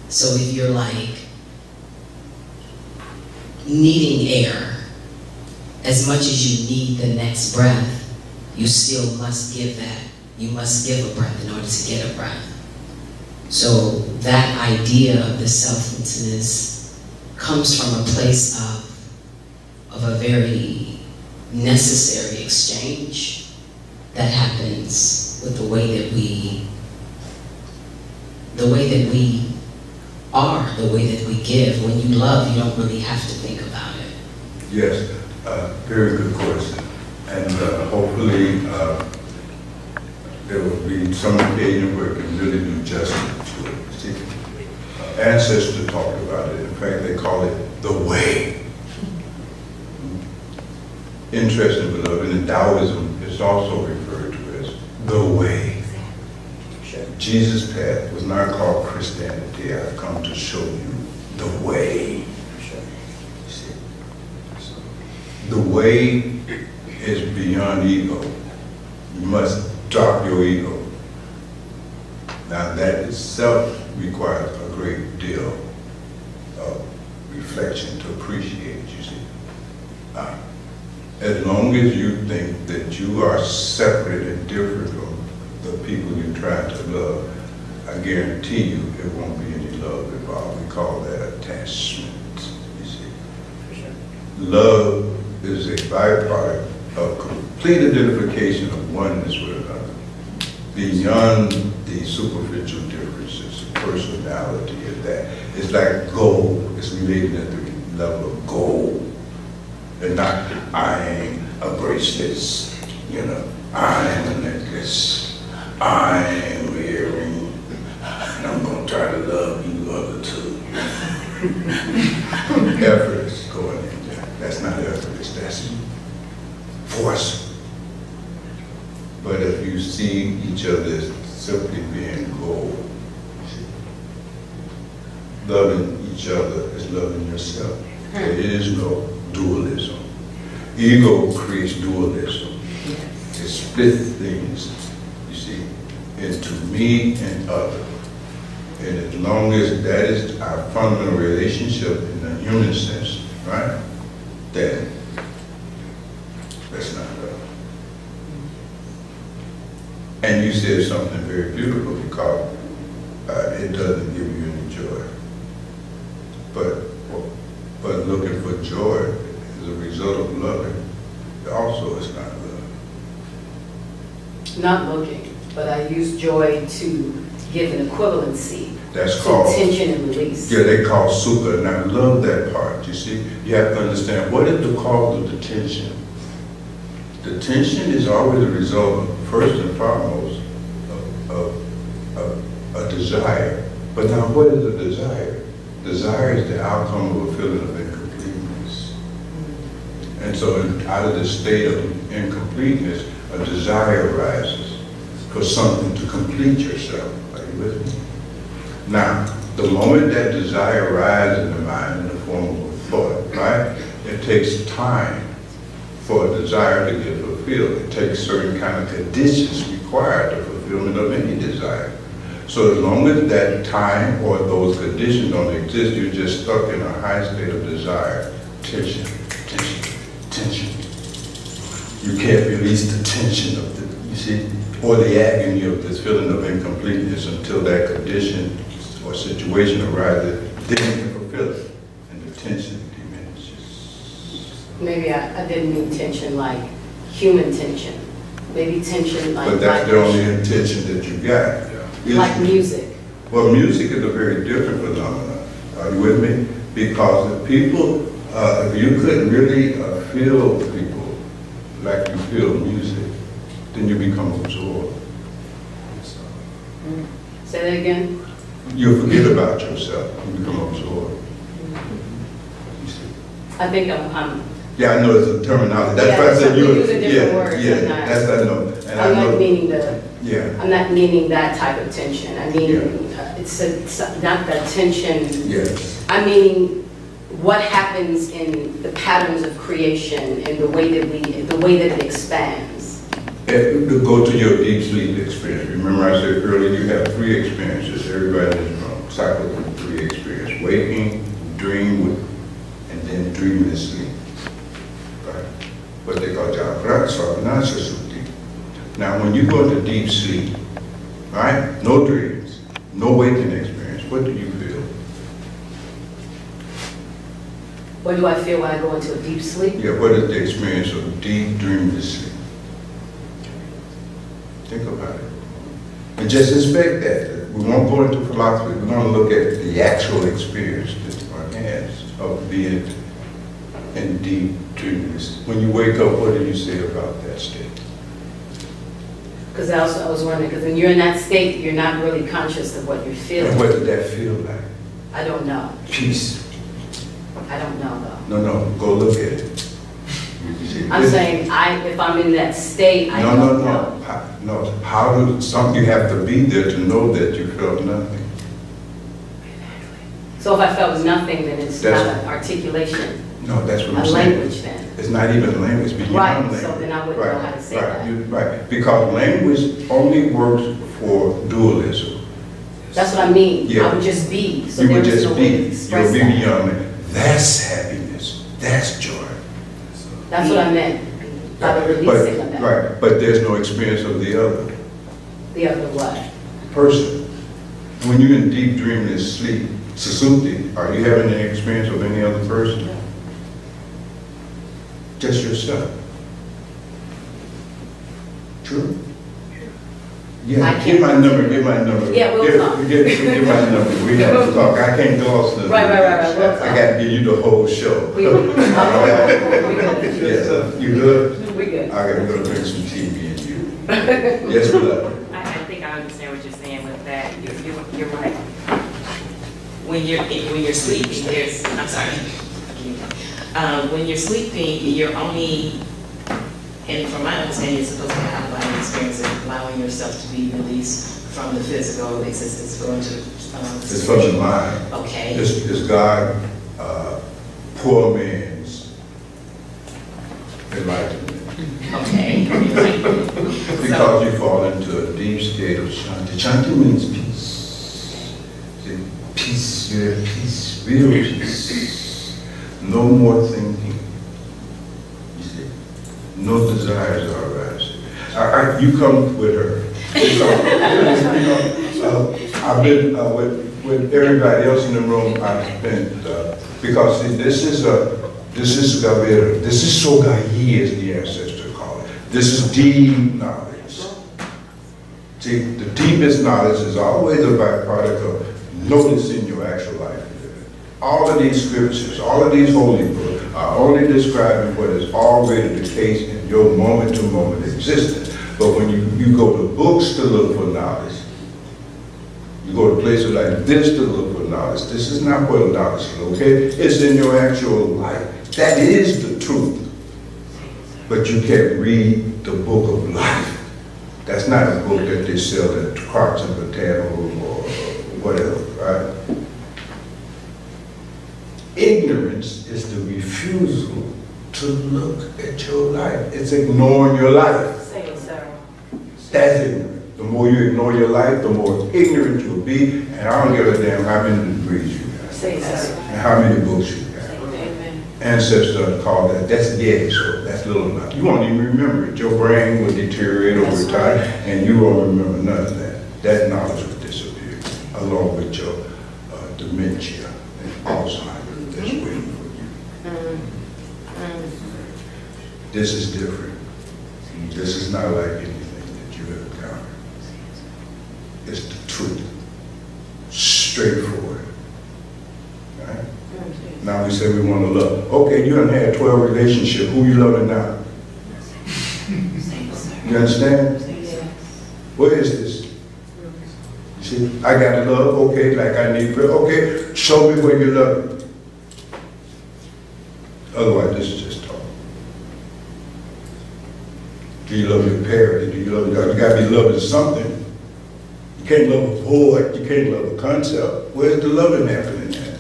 So if you're like needing air, as much as you need the next breath, you still must give that. You must give a breath in order to get a breath. So that idea of the selflessness comes from a place of a very necessary exchange that happens with the way that we are, the way that we give. When you love, you don't really have to think about it. Yes, very good question. And hopefully there will be some occasion where it can really do justice to it. See, ancestors talked about it. In fact, they call it the way. Interesting, beloved, in Taoism, it's also referred to as the way. Jesus' path was not called Christianity. I've come to show you the way. See? So, the way is beyond ego. You must drop your ego. Now that itself requires a great deal of reflection to appreciate, you see. As long as you think that you are separate and different from the people you're trying to love, I guarantee you it won't be any love involved. We call that attachment, you see. Love is a byproduct of complete identification of oneness with another, beyond the superficial differences, personality of that. It's like gold. It's related at the level of gold. And not eyeing a bracelet, you know, eyeing a necklace, eyeing an earring, and I'm going to try to love you other two. Effortless going in there. That's not effortless, that's force. But if you see each other as simply being gold, loving each other is loving yourself. There is no dualism. Ego creates dualism. It splits things, you see, into me and other. And as long as that is our fundamental relationship in the human sense, right, then that's not love. And you said something very beautiful because it doesn't give you any joy. But looking for joy as a result of loving, also is not love. Not looking, but I use joy to give an equivalency That's called tension and release. Yeah, they call sukha, and I love that part. You see, you have to understand what is the cause of the tension. The tension is always a result, first and foremost, of a desire. But now, what is a desire? Desire is the outcome of a feeling of incompleteness. And so, out of this state of incompleteness, a desire arises for something to complete yourself. Are you with me? Now, the moment that desire arises in the mind in the form of a thought, right? It takes time for a desire to get fulfilled. It takes certain kind of conditions required the fulfillment of any desire. So as long as that time or those conditions don't exist, you're just stuck in a high state of desire. Tension, tension, tension. You can't release the tension of the, you see, or the agony of this feeling of incompleteness until that condition or situation arises, then you fulfill it, and the tension diminishes. Maybe I didn't mean tension like human tension. Maybe tension like But that's the only intention that you got. like music. Well, music is a very different phenomenon. Are you with me? Because if people, if you couldn't really feel people like you feel music, then you become absorbed. Say that again? You forget about yourself, you become absorbed. You see? I think I'm Yeah, I know it's a terminology. That's Yeah, why I said you. we use a different word Yeah, sometimes. that's I know. And I'm I know. not meaning the, Yeah. I'm not meaning that type of tension. I mean, Yeah. it's not that tension. Yes. I mean, what happens in the patterns of creation and the way that it expands. To go to your deep sleep experience. Remember I said earlier, you have three experiences. Everybody in this room cycles through three experiences. Waking, dream, and then dreamless sleep. Right? What they call Jagrata Swapanasa Suti. Now when you go into deep sleep, right? No dreams, no waking experience, what do you feel? What do I feel when I go into a deep sleep? Yeah, what is the experience of deep dreamless sleep? Think about it. And just inspect that. We won't go into philosophy. We're going to look at the actual experience that one has of being in deep dreamless. When you wake up, what do you say about that state? Because I was wondering, because when you're in that state, you're not really conscious of what you're feeling. And what did that feel like? I don't know. Peace. I don't know though. No, go look at it. I'm saying if I'm in that state, I don't know. No, how do you have to be there to know that you felt nothing? So if I felt nothing, then it's not an articulation. No, that's what I'm a saying. Language then. It's not even language, it's beyond Right, language. so then I wouldn't know how to say that. Right, because language only works for dualism. That's what I mean. Yeah. I would just be. So You there would was just no way to be. express You'll be that. beyond it. That's happiness. That's joy. That's what I meant by the releasing of that. Right, but there's no experience of the other The other what? person. When you're in deep dreamless sleep, Susuti, are you having any experience of any other person? No. Just yourself. True? Yeah, give my number. Yeah, we'll talk. Give my number. We have to talk. I can't gloss this. Right. We'll talk. I got to give you the whole show. We good. Yes, you good? We good. I got to go drink some TV and you. Yes, beloved. I think I understand what you're saying with that. You're right. When you're sleeping, I'm sorry. When you're sleeping, you're only, and from my understanding, you're supposed to have a body experience of allowing yourself to be released from the physical existence, go into It's from the mind. Okay. It's God, poor man's enlightenment. Okay. Because you fall into a deep state of shanti. Shanti means peace. See, peace, you have peace, real peace. No more thinking. You see, no desires are arising. You come with her. I've been with everybody else in the room. I've been because see, this is Gavira. This is Sogayi, as the ancestors call it. This is deep knowledge. See, the deepest knowledge is always a byproduct of notice in your actual life. All of these scriptures, all of these holy books are only describing what is already the case in your moment-to-moment existence. But when you go to books to look for knowledge, you go to places like this to look for knowledge, this is not where knowledge is located. It's in your actual life. That is the truth. But you can't read the book of life. That's not a book that they sell at Crocs and Botanicals or whatever, right? Ignorance is the refusal to look at your life. It's ignoring your life. Say it, sir. That's ignorant. The more you ignore your life, the more ignorant you'll be. And I don't give a damn how many degrees you got. Say it, sir. And how many books you got. Amen. Ancestors call that, that's dead, so that's little enough. You won't even remember it. Your brain will deteriorate over time, and you won't remember none of that. That knowledge will disappear, along with your dementia and Alzheimer's that's waiting for you. This is different. This is not like anything that you have encountered. It's the truth, straightforward. Right? Now we say we want to love. Okay, you done had 12 relationships. Who you loving now? You understand? What is this? You see, I got to love. Okay, like I need. Okay, show me where you love. Otherwise, this is just talk. Do you love your parents? Do you love your dog? You got to be loving something. You can't love a void. You can't love a concept. Where's the loving happening at?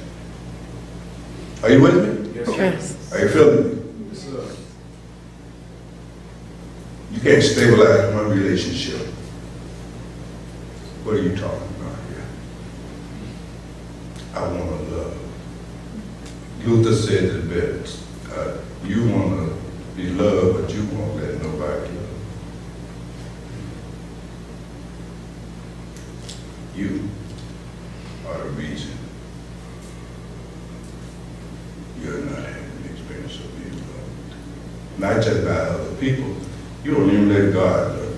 Are you with me? Yes. Are you feeling me? Yes, sir. You can't stabilize one relationship. What are you talking about here? I want to love. Luther said it best. You want to be loved, but you won't let nobody love. You are the reason you're not having the experience of being loved. Not just by other people. You don't even let God love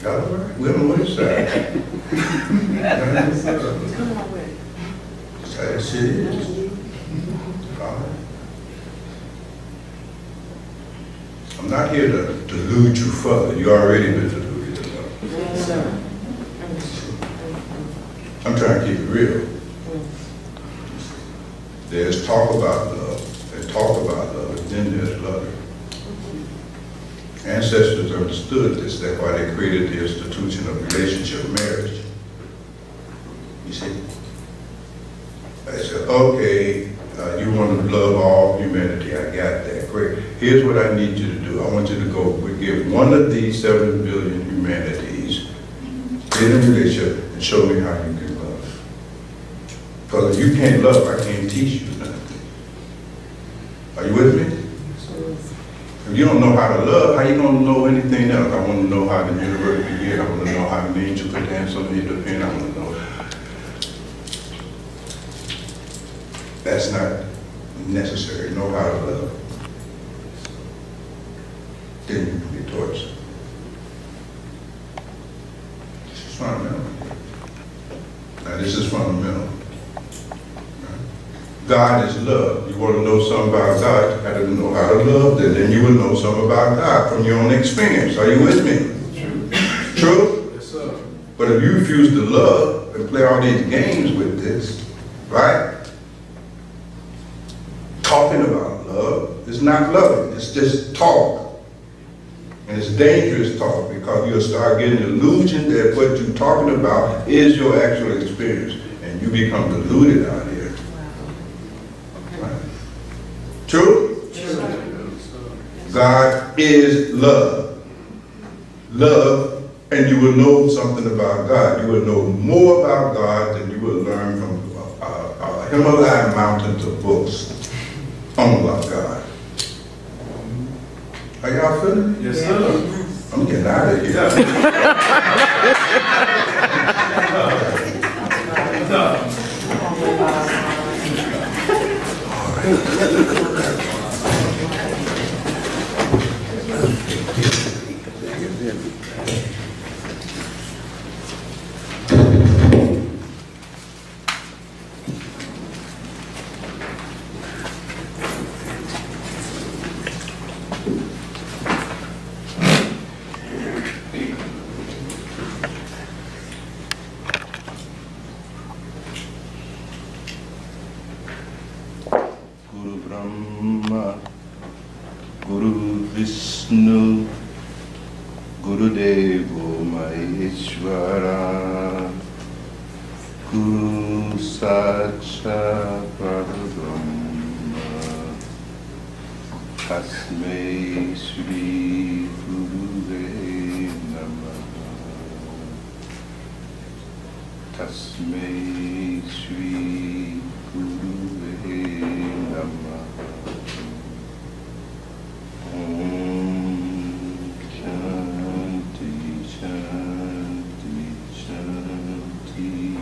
you. All right, women, what is that? Come on with it. That's it. All right. I'm not here to delude you further. You already been deluded enough. Yes, sir. I'm trying to keep it real. There's talk about love, and talk about love, and then there's love. Ancestors understood this, that's why they created the institution of relationship marriage. You see? I said, okay, you want to love all humanity, I got that, great. Here's what I need you to do. I want you to go give one of these 7 billion humanities in a relationship and show me how you can love. Because if you can't love, I can't teach you nothing. Are you with me? If you don't know how to love, how you gonna know anything else? I want to know how the universe began. I want to know how an angel could dance on the pen. I want to know. That's not necessary. Know how to love. Then you can be tortured. This is fundamental. Now this is fundamental. God is love. You want to know something about God, you got to know how to love, then you will know something about God from your own experience. Are you with me? True. True? Yes, sir. But if you refuse to love and play all these games with this, right? Talking about love is not loving. It's just talk. And it's dangerous talk because you'll start getting the illusion that what you're talking about is your actual experience. And you become deluded out here. True? God is love. Love, and you will know something about God. You will know more about God than you will learn from Himalayan mountains of books on about God. Are y'all feeling it? Yes, sir. I'm getting out of here. Brahma, Guru Vishnu, Guru Devo Maheshwara, Guru Sakshat Parabrahma, Tasmai Shri Guruve Namah, Tasmai Shri Guruve Namah. Om Shanti Shanti Shanti.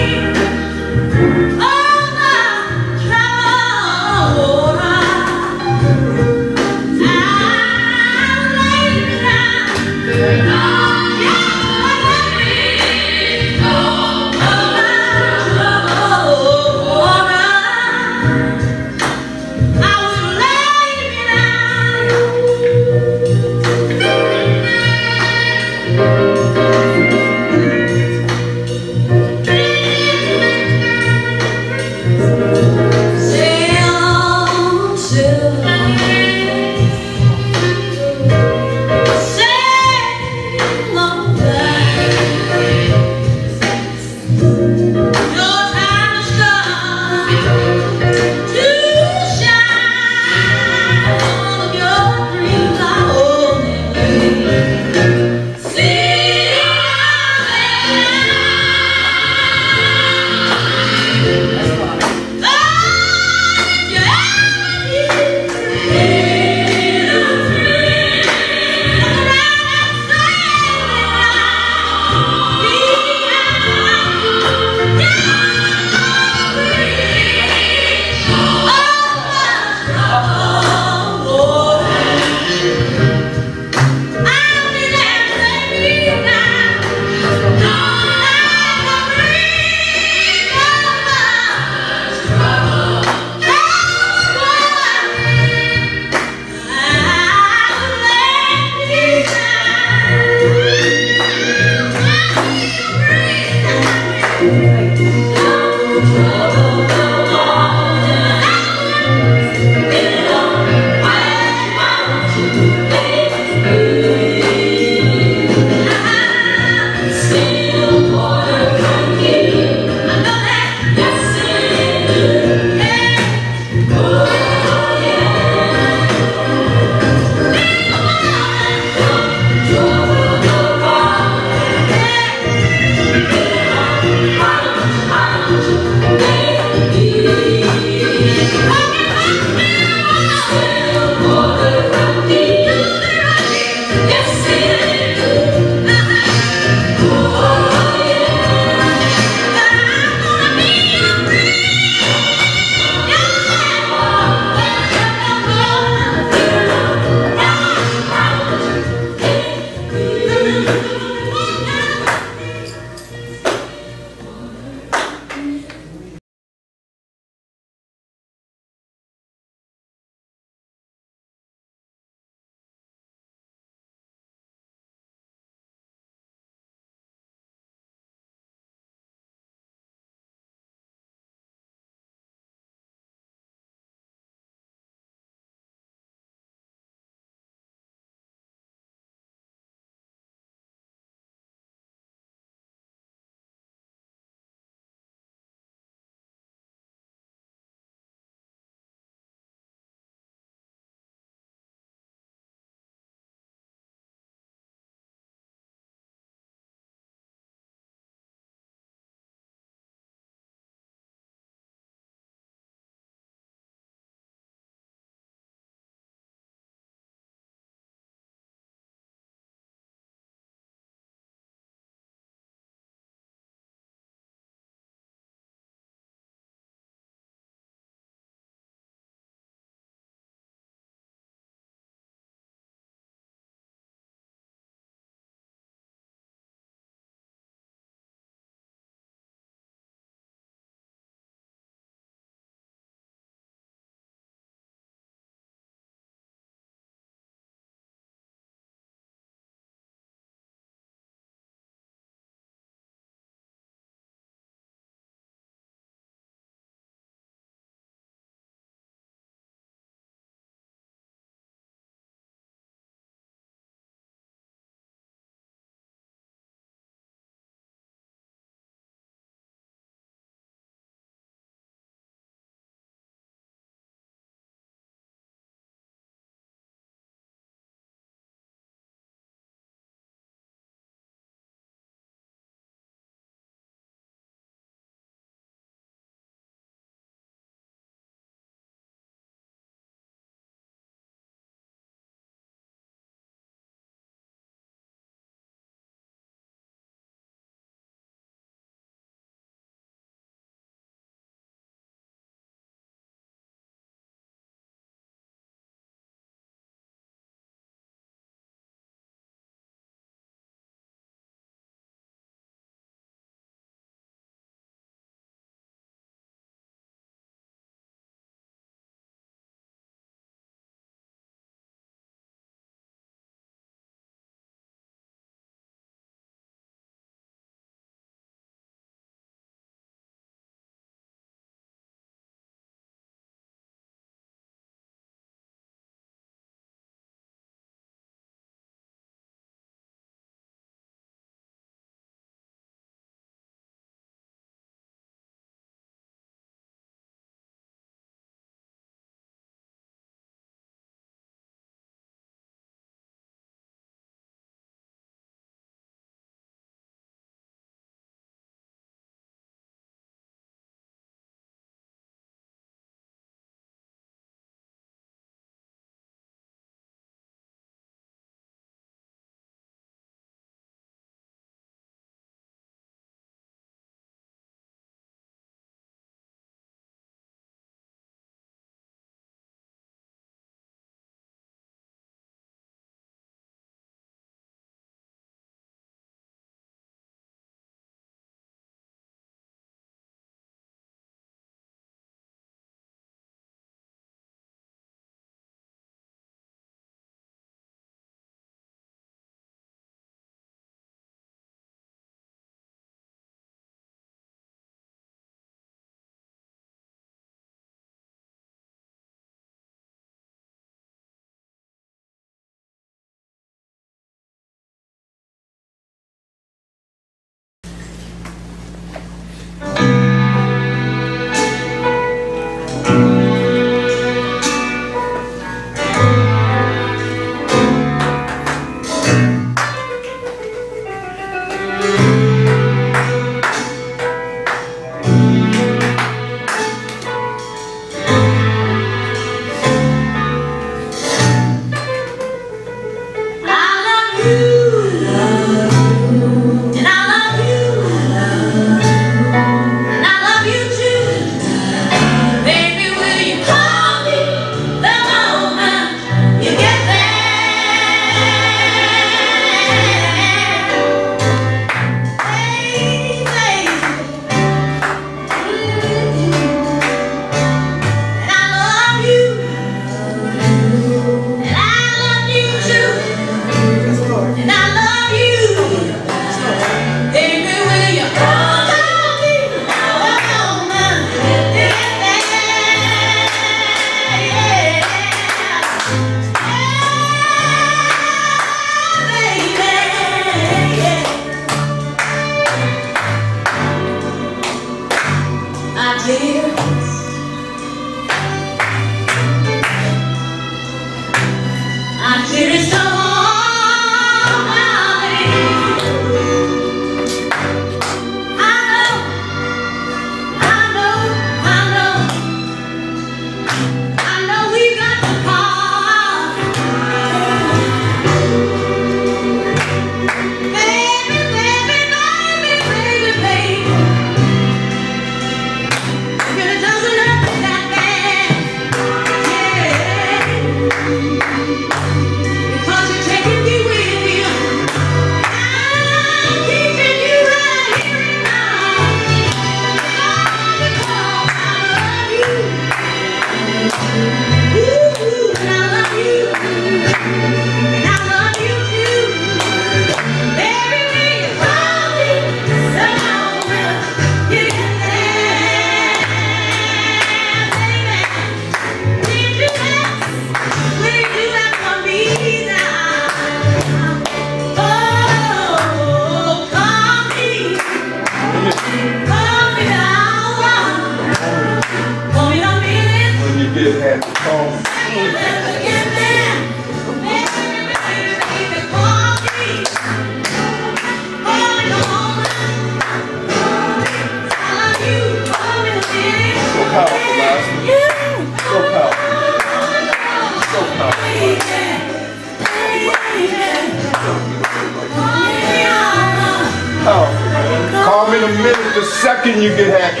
it the second you get happy.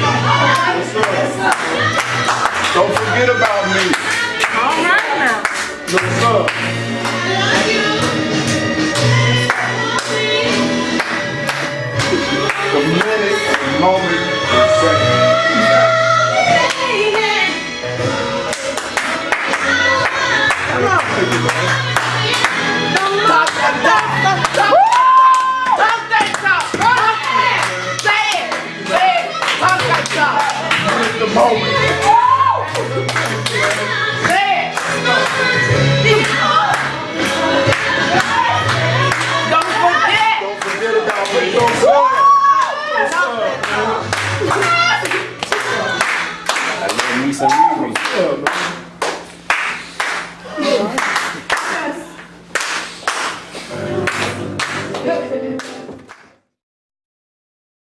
Don't forget about me. All right now. What's up? The minute, the moment, the second. Come on. The moment. Don't forget. Don't forget about me. Don't I love me some music.